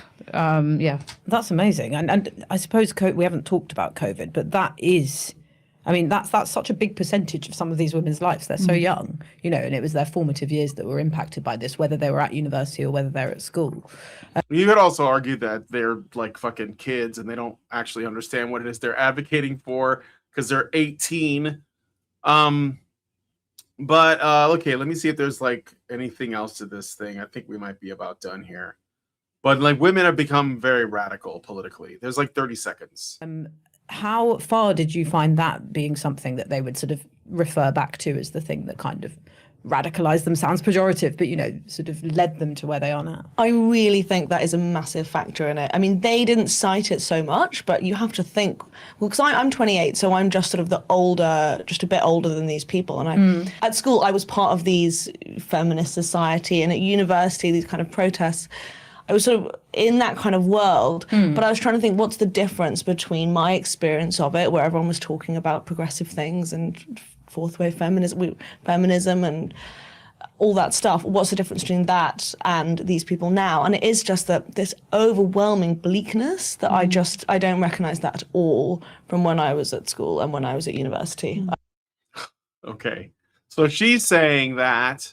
Yeah. That's amazing. And I suppose we haven't talked about COVID, but that is, I mean, that's such a big percentage of some of these women's lives. They're so young, and it was their formative years that were impacted by this, whether they were at university or whether they're at school. You could also argue that they're like fucking kids and they don't actually understand what it is they're advocating for because they're 18. But okay, let me see if there's like anything else to this thing. I think we might be about done here. But like women have become very radical politically. There's like 30 seconds. How far did you find that being something that they would sort of refer back to as the thing that kind of radicalized them sounds pejorative, but, you know, sort of led them to where they are now? I really think that is a massive factor in it. I mean, they didn't cite it so much, but you have to think, well, because I'm 28, so I'm just sort of the older, just a bit older than these people. And at school, I was part of these feminist society, and at university, these kind of protests. I was sort of in that kind of world, but I was trying to think, what's the difference between my experience of it, where everyone was talking about progressive things and fourth wave feminism and all that stuff. What's the difference between that and these people now? And it is just that this overwhelming bleakness that I don't recognize that at all from when I was at school and when I was at university. Okay. So she's saying that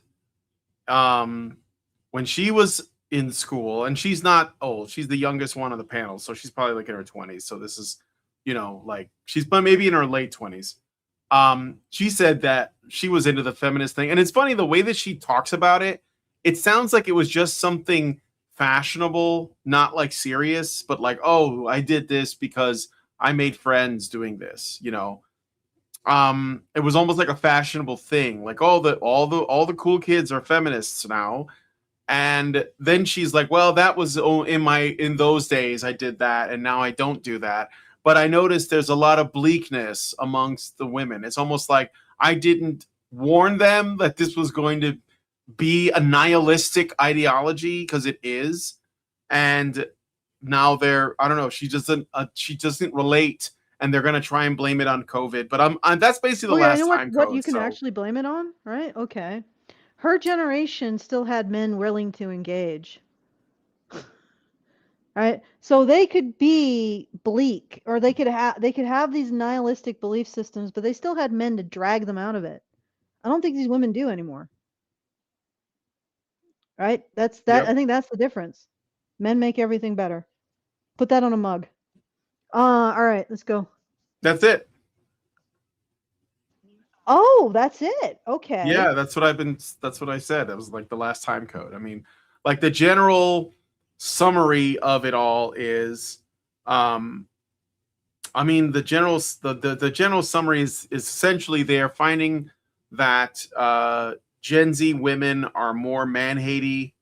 when she was in school, and she's not old, she's the youngest one on the panel, so she's probably like in her 20s. So this is, you know, like she's maybe in her late 20s. She said that she was into the feminist thing. And it's funny, the way that she talks about it, it sounds like it was just something fashionable, not like serious, but like, oh, I did this because I made friends doing this, you know. It was almost like a fashionable thing, like all the cool kids are feminists now. And then she's like, well, that was in those days I did that, and now I don't do that. But I noticed there's a lot of bleakness amongst the women. It's almost like I didn't warn them that this was going to be a nihilistic ideology, because it is. And now I don't know, she doesn't relate, and they're going to try and blame it on COVID. But that's basically the last time what code, you can so. actually blame it on, right? Okay. Her generation still had men willing to engage. Right? So they could be bleak, or they could have these nihilistic belief systems, but they still had men to drag them out of it. I don't think these women do anymore. Right? Yep. I think that's the difference. Men make everything better. Put that on a mug. All right, let's go. That's it. Oh, that's it. Okay. Yeah, that's what I said. That was like the last time code. I mean, like the general summary of it all is, the general summary is essentially they're finding that Gen Z women are more man-hatey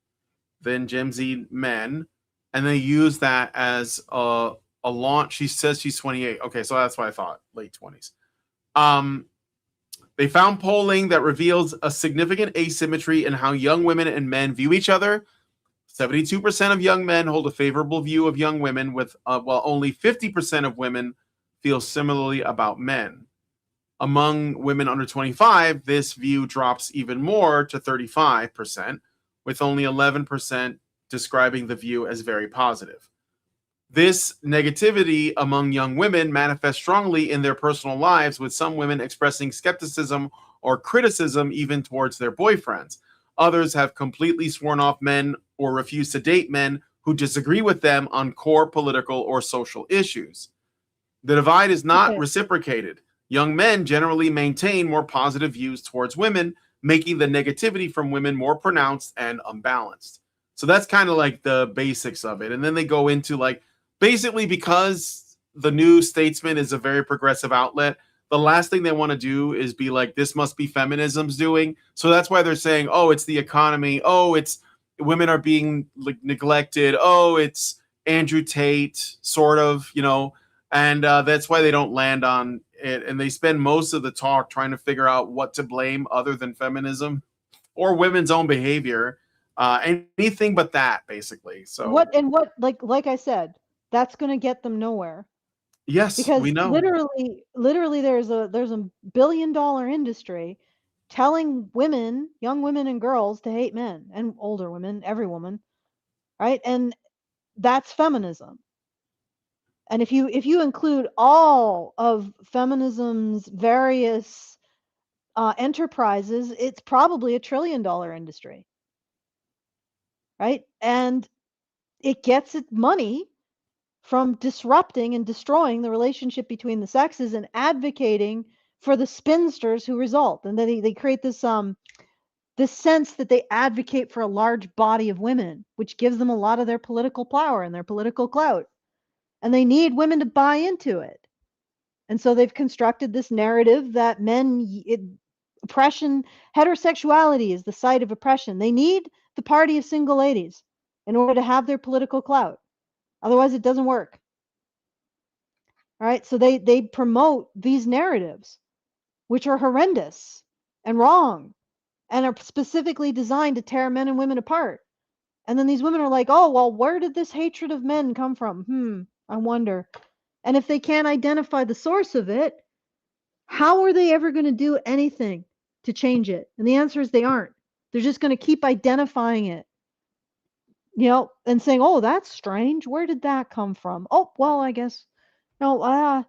than Gen Z men, and they use that as a launch. She says she's 28. Okay, so that's what I thought, late 20s. They found polling that reveals a significant asymmetry in how young women and men view each other. 72% of young men hold a favorable view of young women, while only 50% of women feel similarly about men. Among women under 25, this view drops even more to 35%, with only 11% describing the view as very positive. This negativity among young women manifests strongly in their personal lives, with some women expressing skepticism or criticism even towards their boyfriends. Others have completely sworn off men or refuse to date men who disagree with them on core political or social issues. The divide is not reciprocated. Young men generally maintain more positive views towards women, making the negativity from women more pronounced and unbalanced. So that's kind of like the basics of it. And then they go into like, basically, because the New Statesman is a very progressive outlet, the last thing they want to do is be like, this must be feminism's doing. So that's why they're saying, oh, it's the economy. Oh, it's women are being neglected. Oh, it's Andrew Tate, sort of, you know, and that's why they don't land on it. And they spend most of the talk trying to figure out what to blame other than feminism or women's own behavior. Anything but that, basically. So what, like I said, that's going to get them nowhere. Yes, because we know. Literally, there's a $1 billion industry telling women, young women and girls, to hate men, and older women, every woman, right? And that's feminism. And if you include all of feminism's various enterprises, it's probably a $1 trillion industry, right? And it gets its money from disrupting and destroying the relationship between the sexes and advocating for the spinsters who result. And then they create this sense that they advocate for a large body of women, which gives them a lot of their political power and their political clout. And they need women to buy into it. And so they've constructed this narrative that men oppression, heterosexuality is the site of oppression. They need the party of single ladies in order to have their political clout. Otherwise, it doesn't work. All right, so they promote these narratives, which are horrendous and wrong and are specifically designed to tear men and women apart. And then these women are like, oh, well, where did this hatred of men come from? I wonder. And if they can't identify the source of it, how are they ever going to do anything to change it? And the answer is they aren't. They're just going to keep identifying it, and saying, oh, that's strange. Where did that come from? Oh, well, I guess, no,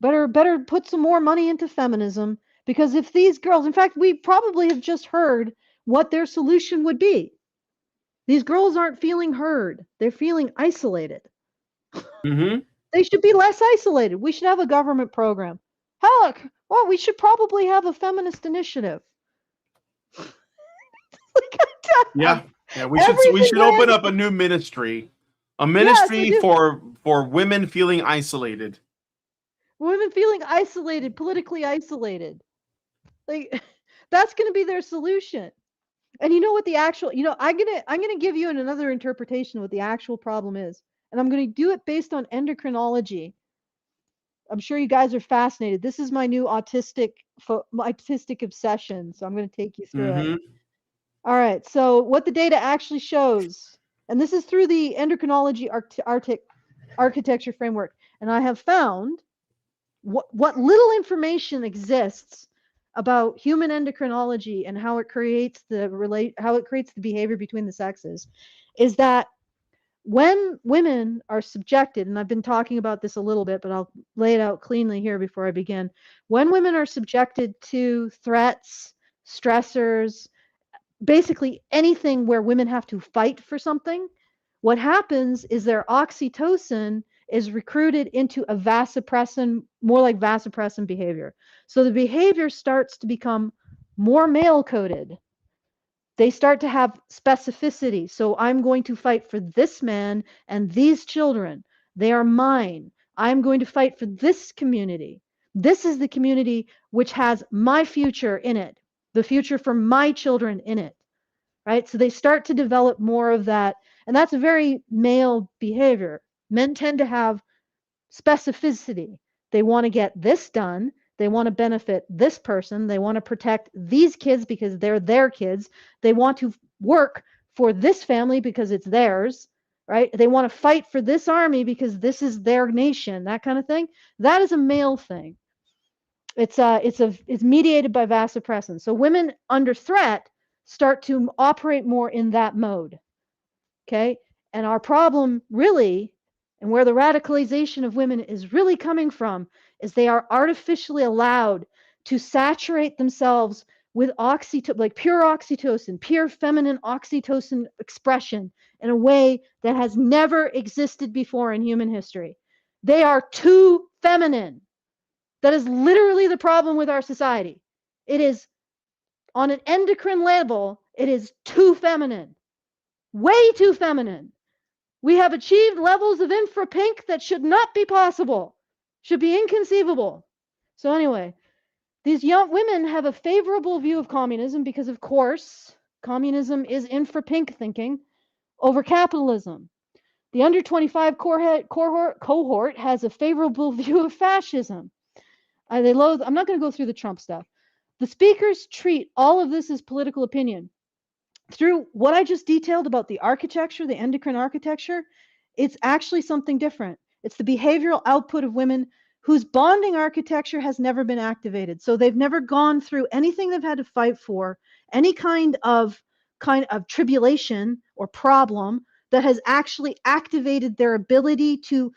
better put some more money into feminism, because if these girls, in fact, we probably have just heard what their solution would be. These girls aren't feeling heard. They're feeling isolated. Mm-hmm. They should be less isolated. We should have a government program. Heck, well, we should probably have a feminist initiative. Yeah. We should open up a new ministry. A ministry for women feeling isolated. Women feeling isolated, politically isolated. Like, that's going to be their solution. And you know what the actual, I'm gonna give you another interpretation of what the actual problem is, and I'm gonna do it based on endocrinology. I'm sure you guys are fascinated. This is my new autistic obsession, so I'm gonna take you through it. All right. So what the data actually shows, and this is through the endocrinology architecture framework, and I have found what little information exists about human endocrinology and how it creates the behavior between the sexes, is that when women are subjected, and I've been talking about this a little bit, but I'll lay it out cleanly here before I begin. When women are subjected to threats, stressors, basically anything where women have to fight for something, what happens is their oxytocin is recruited into a vasopressin, more like vasopressin behavior. So the behavior starts to become more male coded. They start to have specificity. So I'm going to fight for this man and these children. They are mine. I'm going to fight for this community. This is the community which has my future in it, the future for my children in it, right? So they start to develop more of that. And that's a very male behavior. Men tend to have specificity. They want to get this done. They want to benefit this person. They want to protect these kids because they're their kids. They want to work for this family because it's theirs, right? They want to fight for this army because this is their nation, that kind of thing. That is a male thing. It's mediated by vasopressin. So women under threat start to operate more in that mode. Okay? And our problem really, and where the radicalization of women is really coming from, is they are artificially allowed to saturate themselves with like pure oxytocin, pure feminine oxytocin expression in a way that has never existed before in human history. They are too feminine. That is literally the problem with our society. It is, on an endocrine level, it is too feminine. Way too feminine. We have achieved levels of infra pink that should not be possible, should be inconceivable. So anyway, these young women have a favorable view of communism because, of course, communism is infra pink thinking over capitalism. The under 25 cohort has a favorable view of fascism. I'm not going to go through the Trump stuff. The speakers treat all of this as political opinion. Through what I just detailed about the architecture, the endocrine architecture, it's actually something different. It's the behavioral output of women whose bonding architecture has never been activated. So they've never gone through anything they've had to fight for, any kind of tribulation or problem that has actually activated their ability to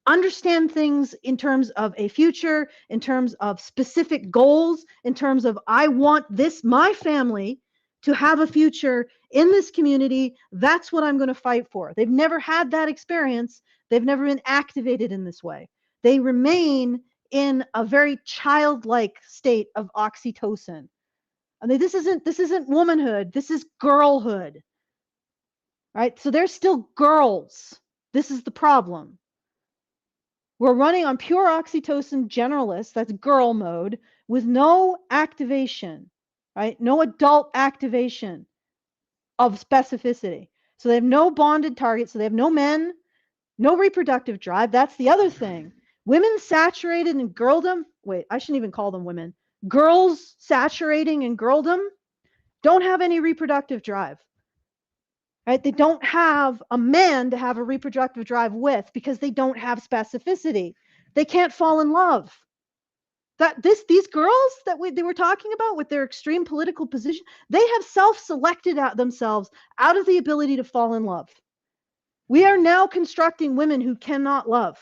understand things in terms of a future, in terms of specific goals, in terms of I want my family to have a future in this community. That's what I'm going to fight for. They've never had that experience. They've never been activated in this way. They remain in a very childlike state of oxytocin. I mean, this isn't womanhood. This is girlhood. Right? So they're still girls. This is the problem. We're running on pure oxytocin generalists, that's girl mode. with no activation, right? No adult activation of specificity. So they have no bonded target. So they have no men, no reproductive drive. That's the other thing. Women saturated in girldom. Wait, I shouldn't even call them women. Girls saturating in girldom don't have any reproductive drive. Right? They don't have a man to have a reproductive drive with because they don't have specificity. They can't fall in love. These girls that they were talking about with their extreme political position, they have self-selected out themselves out of the ability to fall in love. We are now constructing women who cannot love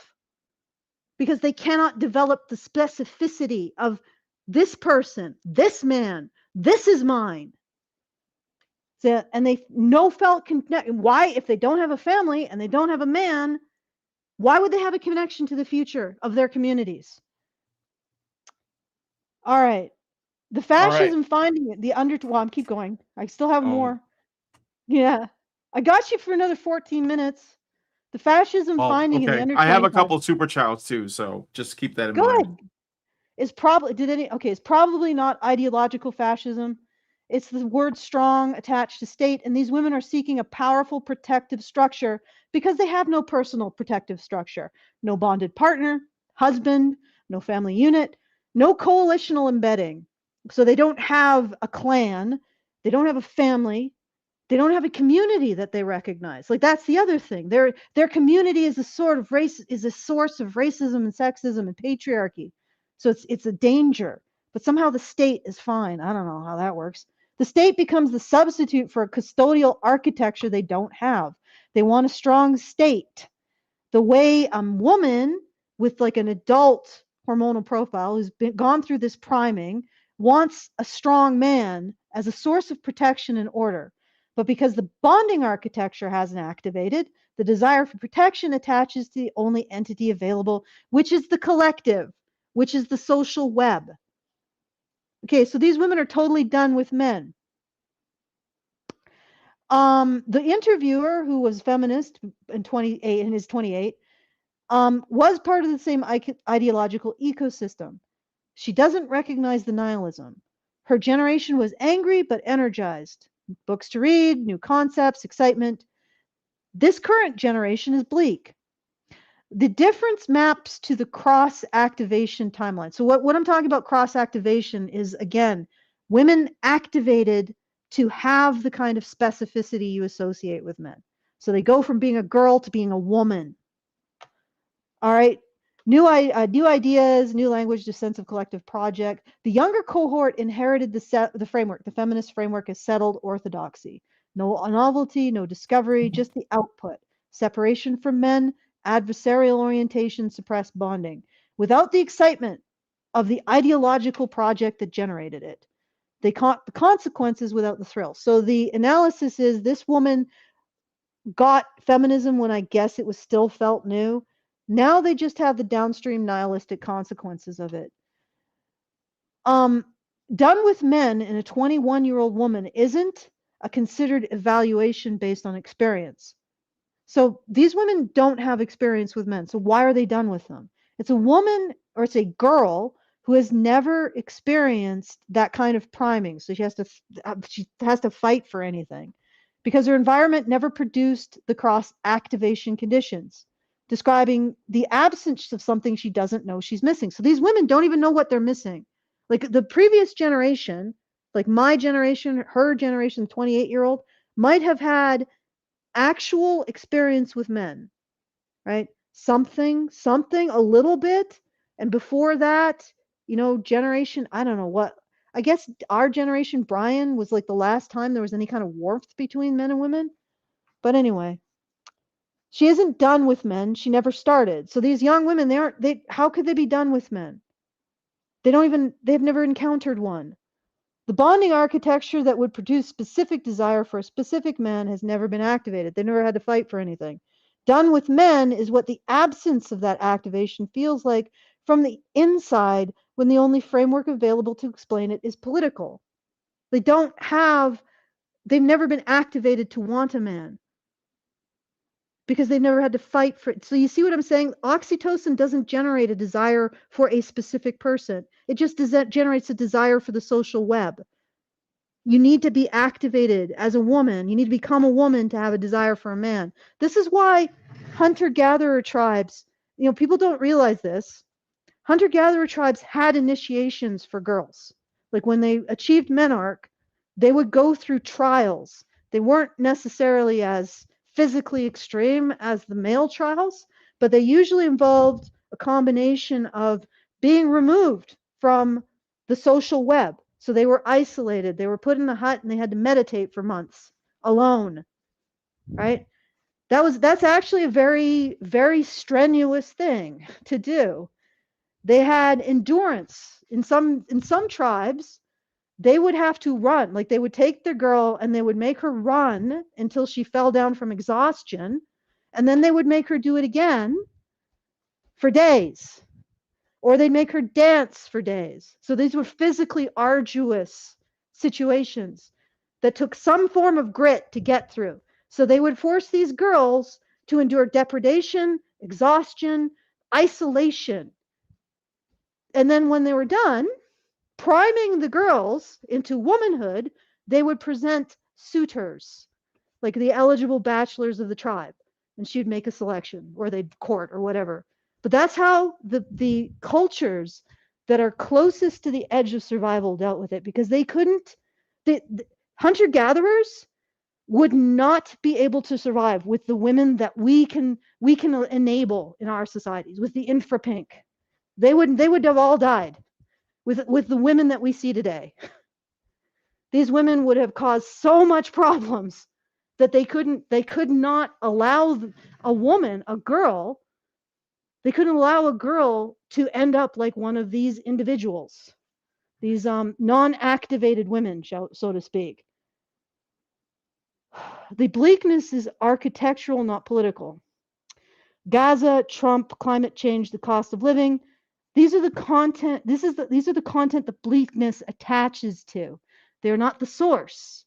because they cannot develop the specificity of this person, this man, this is mine. So, and they no felt connect. Why, if they don't have a family and they don't have a man, why would they have a connection to the future of their communities? All right. The fascism finding it, well, keep going. I still have more. Yeah. I got you for another 14 minutes. The fascism finding in the under 25. I have a couple super chats too, so just keep that in mind. Good. It's probably not ideological fascism. It's the word strong attached to state, and these women are seeking a powerful protective structure because they have no personal protective structure. No bonded partner, husband, no family unit, no coalitional embedding. So they don't have a clan, they don't have a family, they don't have a community that they recognize. Like, that's the other thing. Their community is a source of racism and sexism and patriarchy. So it's a danger. But somehow the state is fine. I don't know how that works. The state becomes the substitute for a custodial architecture they don't have. They want a strong state. The way a woman with like an adult hormonal profile who's gone through this priming wants a strong man as a source of protection and order. But because the bonding architecture hasn't activated, the desire for protection attaches to the only entity available, which is the collective, which is the social web. Okay, so these women are totally done with men. The interviewer, who was feminist in his 28, was part of the same ideological ecosystem. She doesn't recognize the nihilism. Her generation was angry but energized. Books to read, new concepts, excitement. This current generation is bleak. The difference maps to the cross-activation timeline. So what I'm talking about cross-activation is, again, women activated to have the kind of specificity you associate with men. So they go from being a girl to being a woman. All right. New ideas, new language, the sense of collective project. The younger cohort inherited the framework. The feminist framework is settled orthodoxy. No novelty, no discovery, just the output. Separation from men, adversarial orientation, suppressed bonding. Without the excitement of the ideological project that generated it. The consequences without the thrill. So the analysis is this woman got feminism when I guess it was still felt new. Now they just have the downstream nihilistic consequences of it. Done with men in a 21-year-old woman isn't a considered evaluation based on experience. So these women don't have experience with men. So why are they done with them? It's a woman, or it's a girl who has never experienced that kind of priming. So she has to fight for anything because her environment never produced the cross activation conditions, describing the absence of something she doesn't know she's missing. So these women don't even know what they're missing. Like the previous generation, like my generation, her generation, 28-year-old, might have had actual experience with men, right? Something, a little bit. And before that, generation, I don't know what, I guess our generation, Brian, was like the last time there was any kind of warmth between men and women. But anyway, she isn't done with men. She never started. So these young women, how could they be done with men? They've never encountered one. The bonding architecture that would produce specific desire for a specific man has never been activated. They never had to fight for anything. Done with men is what the absence of that activation feels like from the inside when the only framework available to explain it is political. They've never been activated to want a man because they never had to fight for it. So you see what I'm saying? Oxytocin doesn't generate a desire for a specific person. It just generates a desire for the social web. You need to be activated as a woman. You need to become a woman to have a desire for a man. This is why hunter-gatherer tribes, people don't realize this. Hunter-gatherer tribes had initiations for girls. Like when they achieved menarche, they would go through trials. They weren't necessarily as physically extreme as the male trials, but they usually involved a combination of being removed from the social web. So they were isolated. They were put in a hut and they had to meditate for months alone, right? That's actually a very, very strenuous thing to do. They had endurance. In some tribes, they would have to run. Like they would take the girl and they would make her run until she fell down from exhaustion, and then they would make her do it again for days, or they'd make her dance for days. So these were physically arduous situations that took some form of grit to get through. So they would force these girls to endure depredation, exhaustion, isolation. And then when they were done, priming the girls into womanhood, they would present suitors, like the eligible bachelors of the tribe, and she'd make a selection, or they'd court or whatever. But that's how the cultures that are closest to the edge of survival dealt with it, because they couldn't. The hunter-gatherers would not be able to survive with the women that we can enable in our societies, with the infra pink. They would have all died with the women that we see today. These women would have caused so much problems that they could not allow a woman, a girl, they couldn't allow a girl to end up like one of these individuals, these non-activated women, so to speak. The bleakness is architectural, not political. Gaza, Trump, climate change, the cost of living. These are the content. These are the content the bleakness attaches to. They're not the source.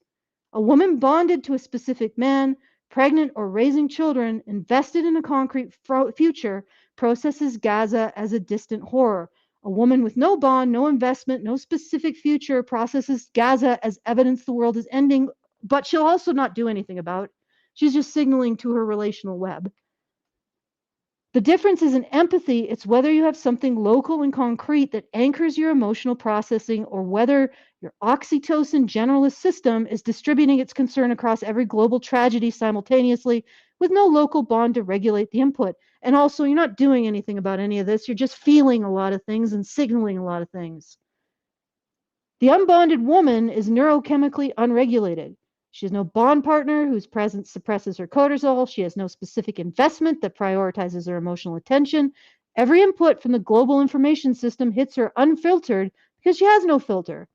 A woman bonded to a specific man, pregnant or raising children, invested in a concrete future, processes Gaza as a distant horror. A woman with no bond, no investment, no specific future processes Gaza as evidence the world is ending, but she'll also not do anything about it. She's just signaling to her relational web. The difference is in empathy. It's whether you have something local and concrete that anchors your emotional processing, or whether your oxytocin generalist system is distributing its concern across every global tragedy simultaneously with no local bond to regulate the input. And also, you're not doing anything about any of this. You're just feeling a lot of things and signaling a lot of things. The unbonded woman is neurochemically unregulated. She has no bond partner whose presence suppresses her cortisol. She has no specific investment that prioritizes her emotional attention. Every input from the global information system hits her unfiltered because she has no filter.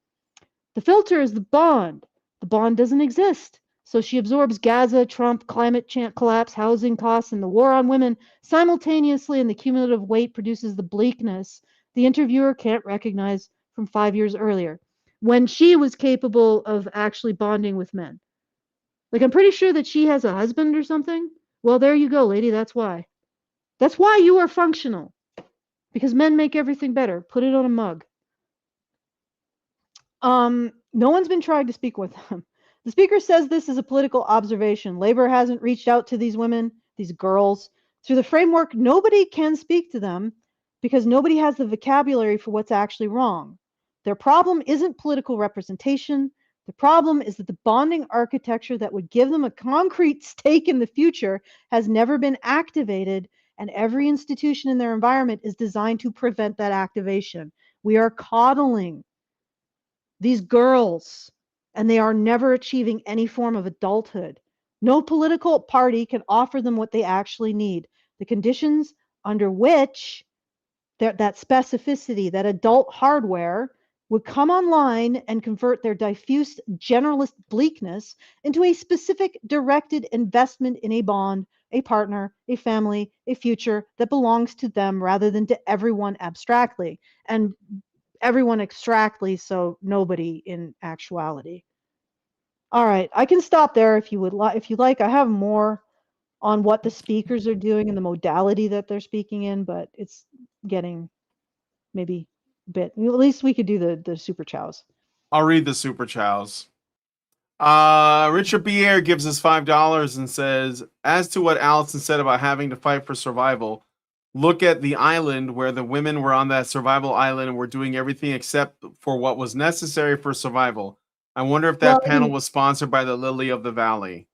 The filter is the bond. The bond doesn't exist. So she absorbs Gaza, Trump, climate change collapse, housing costs, and the war on women simultaneously, and the cumulative weight produces the bleakness the interviewer can't recognize from 5 years earlier, when she was capable of actually bonding with men. Like, I'm pretty sure that she has a husband or something. Well, there you go, lady. That's why. That's why you are functional. Because men make everything better. Put it on a mug. No one's been trying to speak with them. The speaker says this is a political observation. Labor hasn't reached out to these women, these girls. Through the framework, nobody can speak to them because nobody has the vocabulary for what's actually wrong. Their problem isn't political representation. The problem is that the bonding architecture that would give them a concrete stake in the future has never been activated, and every institution in their environment is designed to prevent that activation. We are coddling these girls, and they are never achieving any form of adulthood. No political party can offer them what they actually need. The conditions under which that specificity, that adult hardware, would come online and convert their diffuse generalist bleakness into a specific directed investment in a bond, a partner, a family, a future that belongs to them rather than to everyone abstractly. And everyone abstractly, so nobody in actuality. All right, I can stop there if you would like. If you like, I have more. on what the speakers are doing and the modality that they're speaking in, but it's getting maybe a bit. At least we could do the super chows. I'll read the super chows. Richard Pierre gives us $5 and says, as to what Allison said about having to fight for survival, look at the island where the women were on that survival island and were doing everything except for what was necessary for survival. I wonder if that panel was sponsored by the Lily of the Valley.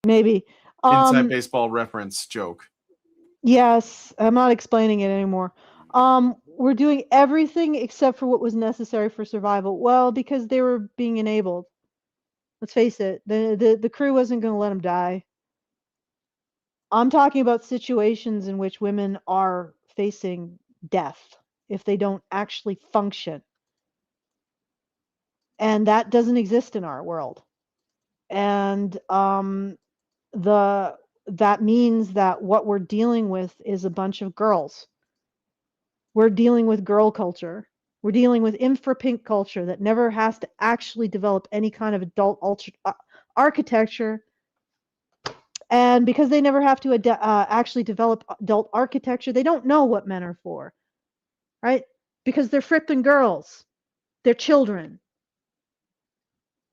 Maybe. Inside baseball reference joke. Yes, I'm not explaining it anymore. We're doing everything except for what was necessary for survival. Well, because they were being enabled. Let's face it, the crew wasn't going to let them die. I'm talking about situations in which women are facing death if they don't actually function. And that doesn't exist in our world. And that means that what we're dealing with is a bunch of girls. We're dealing with girl culture. We're dealing with infra-pink culture that never has to actually develop any kind of adult architecture. And because they never have to actually develop adult architecture, they don't know what men are for, right? Because they're fripping girls. They're children.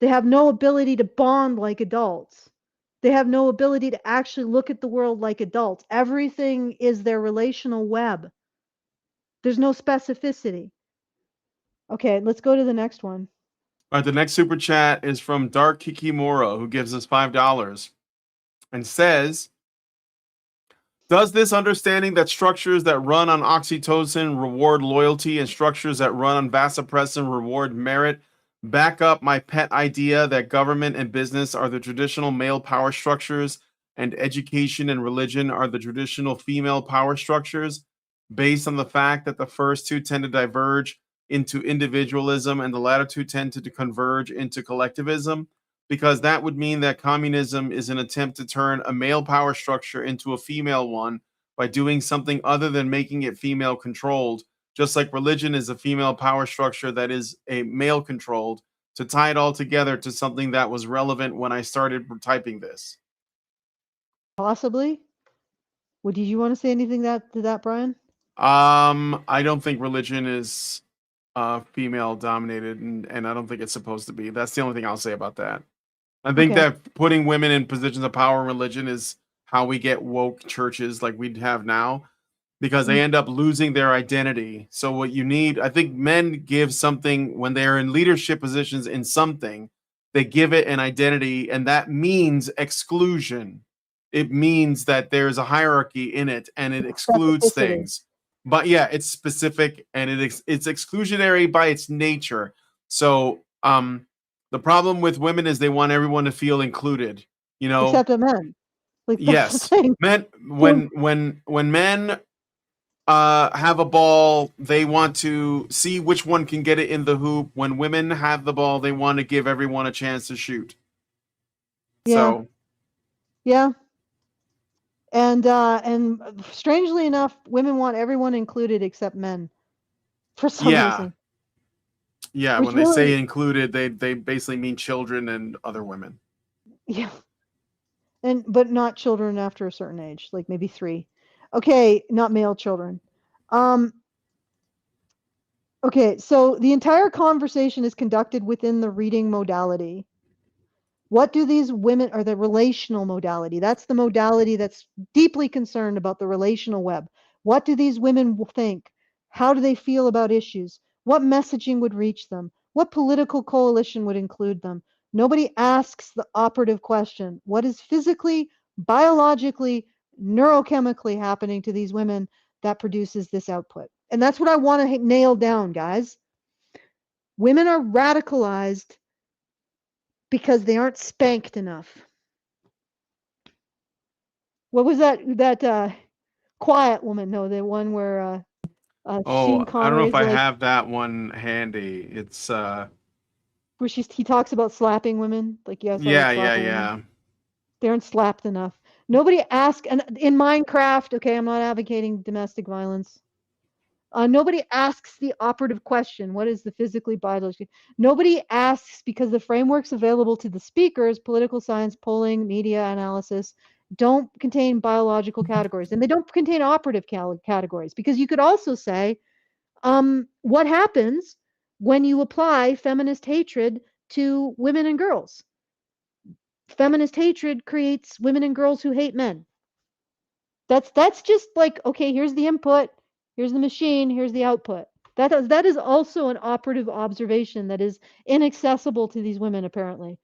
They have no ability to bond like adults. They have no ability to actually look at the world like adults. Everything is their relational web. There's no specificity. Okay, let's go to the next one. All right, the next super chat is from Dark Kikimura, who gives us $5 and says, does this understanding that structures that run on oxytocin reward loyalty and structures that run on vasopressin reward merit back up my pet idea that government and business are the traditional male power structures and education and religion are the traditional female power structures, based on the fact that the first two tend to diverge into individualism and the latter two tend to converge into collectivism? Because that would mean that communism is an attempt to turn a male power structure into a female one by doing something other than making it female controlled, just like religion is a female power structure that is a male controlled, to tie it all together to something that was relevant when I started typing this. Possibly. Well, did you want to say anything to that, Brian? I don't think religion is female dominated, and I don't think it's supposed to be. That's the only thing I'll say about that. I think that putting women in positions of power in religion is how we get woke churches like we have now, because they end up losing their identity. So what you need, I think men give something when they're in leadership positions in something, they give it an identity, and that means exclusion. It means that there's a hierarchy in it and it excludes things. But yeah, it's specific and it's exclusionary by its nature. So the problem with women is they want everyone to feel included, you know. Except the men. Like, yes, men. When men have a ball, they want to see which one can get it in the hoop. When women have the ball, they want to give everyone a chance to shoot. Yeah. So, yeah. And strangely enough, women want everyone included except men, for some reason. Yeah, Which when they say included, they basically mean children and other women. Yeah. But not children after a certain age, like maybe 3. Okay, not male children. Okay, so the entire conversation is conducted within the reading modality. What do these women, or the relational modality? That's the modality that's deeply concerned about the relational web. What do these women think? How do they feel about issues? What messaging would reach them? What political coalition would include them? Nobody asks the operative question. What is physically, biologically, neurochemically happening to these women that produces this output? And that's what I want to nail down, guys. Women are radicalized because they aren't spanked enough. What was that quiet woman? No, the one where Sean Connery, I don't know if I have that one handy. It's where he talks about slapping women. Like, yes, yeah. They aren't slapped enough. Nobody asks, and in Minecraft, okay, I'm not advocating domestic violence. Nobody asks the operative question, what is the physically biological? Nobody asks, because the frameworks available to the speakers, political science, polling, media analysis, don't contain biological categories, and they don't contain operative categories, because you could also say, what happens when you apply feminist hatred to women and girls? Feminist hatred creates women and girls who hate men. That's just like, okay, here's the input, here's the machine, here's the output. That is also an operative observation that is inaccessible to these women, apparently.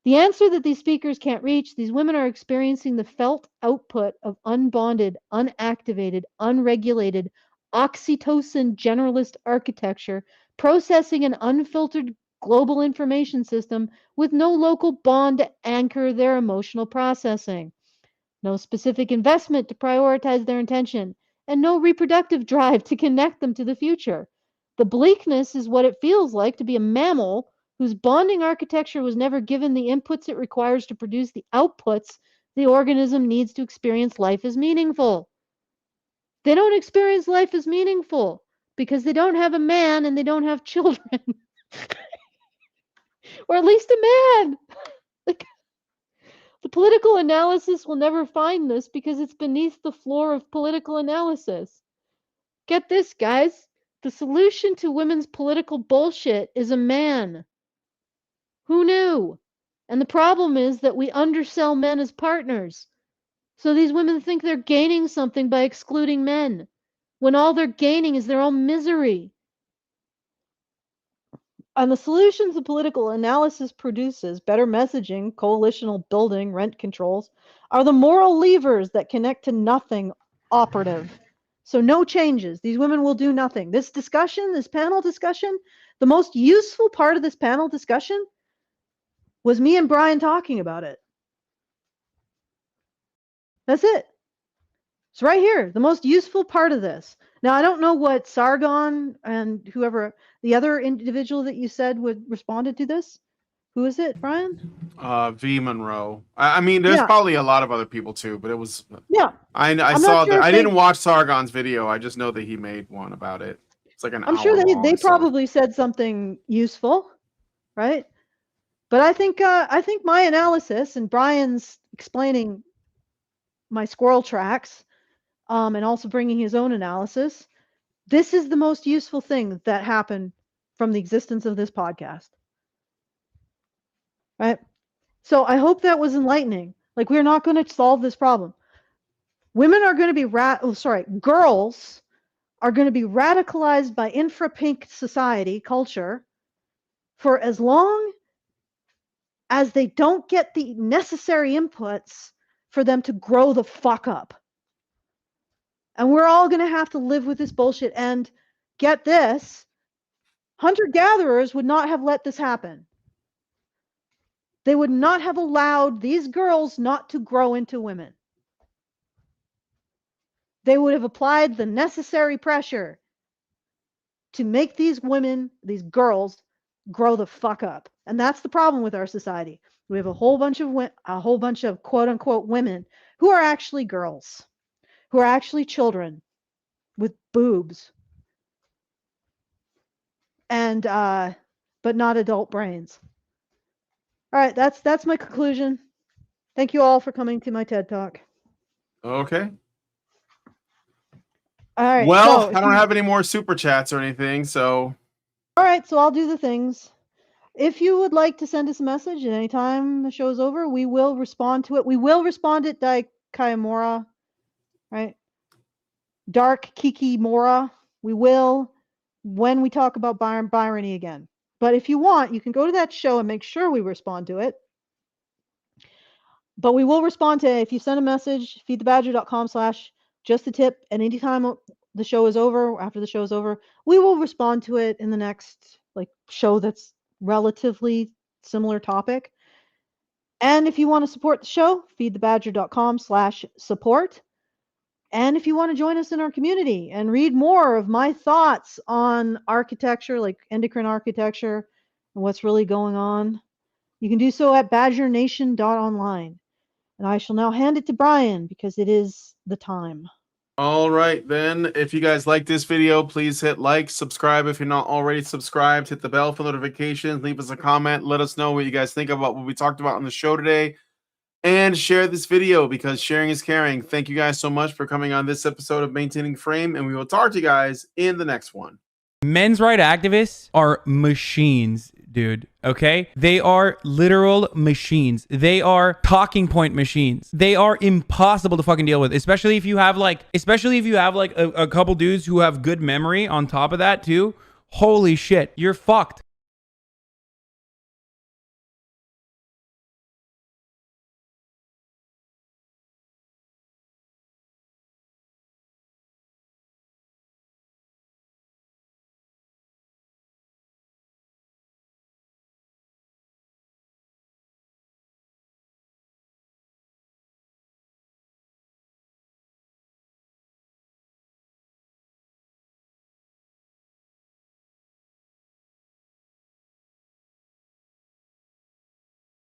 The answer that these speakers can't reach: these women are experiencing the felt output of unbonded, unactivated, unregulated, oxytocin generalist architecture, processing an unfiltered global information system with no local bond to anchor their emotional processing, no specific investment to prioritize their intention, and no reproductive drive to connect them to the future. The bleakness is what it feels like to be a mammal whose bonding architecture was never given the inputs it requires to produce the outputs the organism needs to experience life as meaningful. They don't experience life as meaningful because they don't have a man and they don't have children. Or at least a man. Like, the political analysis will never find this because it's beneath the floor of political analysis. Get this, guys. The solution to women's political bullshit is a man. Who knew? And the problem is that we undersell men as partners. So these women think they're gaining something by excluding men, when all they're gaining is their own misery. And the solutions the political analysis produces, better messaging, coalitional building, rent controls, are the moral levers that connect to nothing operative. So no changes. These women will do nothing. This discussion, this panel discussion, the most useful part of this panel discussion was me and Brian talking about it. That's it. It's right here, the most useful part of this. Now, I don't know what Sargon and whoever, the other individual that you said would responded to this. Who is it, Brian? V Monroe. I mean, there's Yeah. probably a lot of other people too, but it was. Yeah. I I'm saw not sure that. if I they- didn't watch Sargon's video. I just know that he made one about it. It's like an I'm hour sure long. they so- probably said something useful, right? But I think my analysis and Brian's explaining my squirrel tracks, and also bringing his own analysis, this is the most useful thing that happened from the existence of this podcast. Right? So I hope that was enlightening. Like, we're not going to solve this problem. Women are going to be girls are going to be radicalized by infra-pink society culture for as long as they don't get the necessary inputs for them to grow the fuck up. And we're all going to have to live with this bullshit. And get this, hunter-gatherers would not have let this happen. They would not have allowed these girls not to grow into women. They would have applied the necessary pressure to make these women, these girls, grow the fuck up. And that's the problem with our society. We have a whole bunch of quote unquote women who are actually girls, who are actually children with boobs, and but not adult brains. All right, that's my conclusion. Thank you all for coming to my TED Talk. Okay. All right. Well, so I don't have any more super chats or anything, so All right, so I'll do the things. If you would like to send us a message at any time the show's over, we will respond to it. We will respond at Daikayamora, right? Dark Kiki Mora. We will when we talk about Byrony again. But if you want, you can go to that show and make sure we respond to it. But we will respond to it. If you send a message, feedthebadger.com/just-a-tip, and anytime the show is over, after the show is over, we will respond to it in the next show that's relatively similar topic. And if you want to support the show, feedthebadger.com/support. And if you want to join us in our community and read more of my thoughts on architecture, like endocrine architecture and what's really going on, you can do so at badgernation.online. And I shall now hand it to Brian because it is the time. all right then. If you guys like this video, please hit like, subscribe if you're not already subscribed, hit the bell for notifications, leave us a comment, let us know what you guys think about what we talked about on the show today. and share this video because sharing is caring. Thank you guys so much for coming on this episode of Maintaining Frame, and we will talk to you guys in the next one. Men's rights activists are machines, dude. Okay? They are literal machines. They are talking point machines. They are impossible to fucking deal with, especially if you have like a couple dudes who have good memory on top of that too. Holy shit, you're fucked.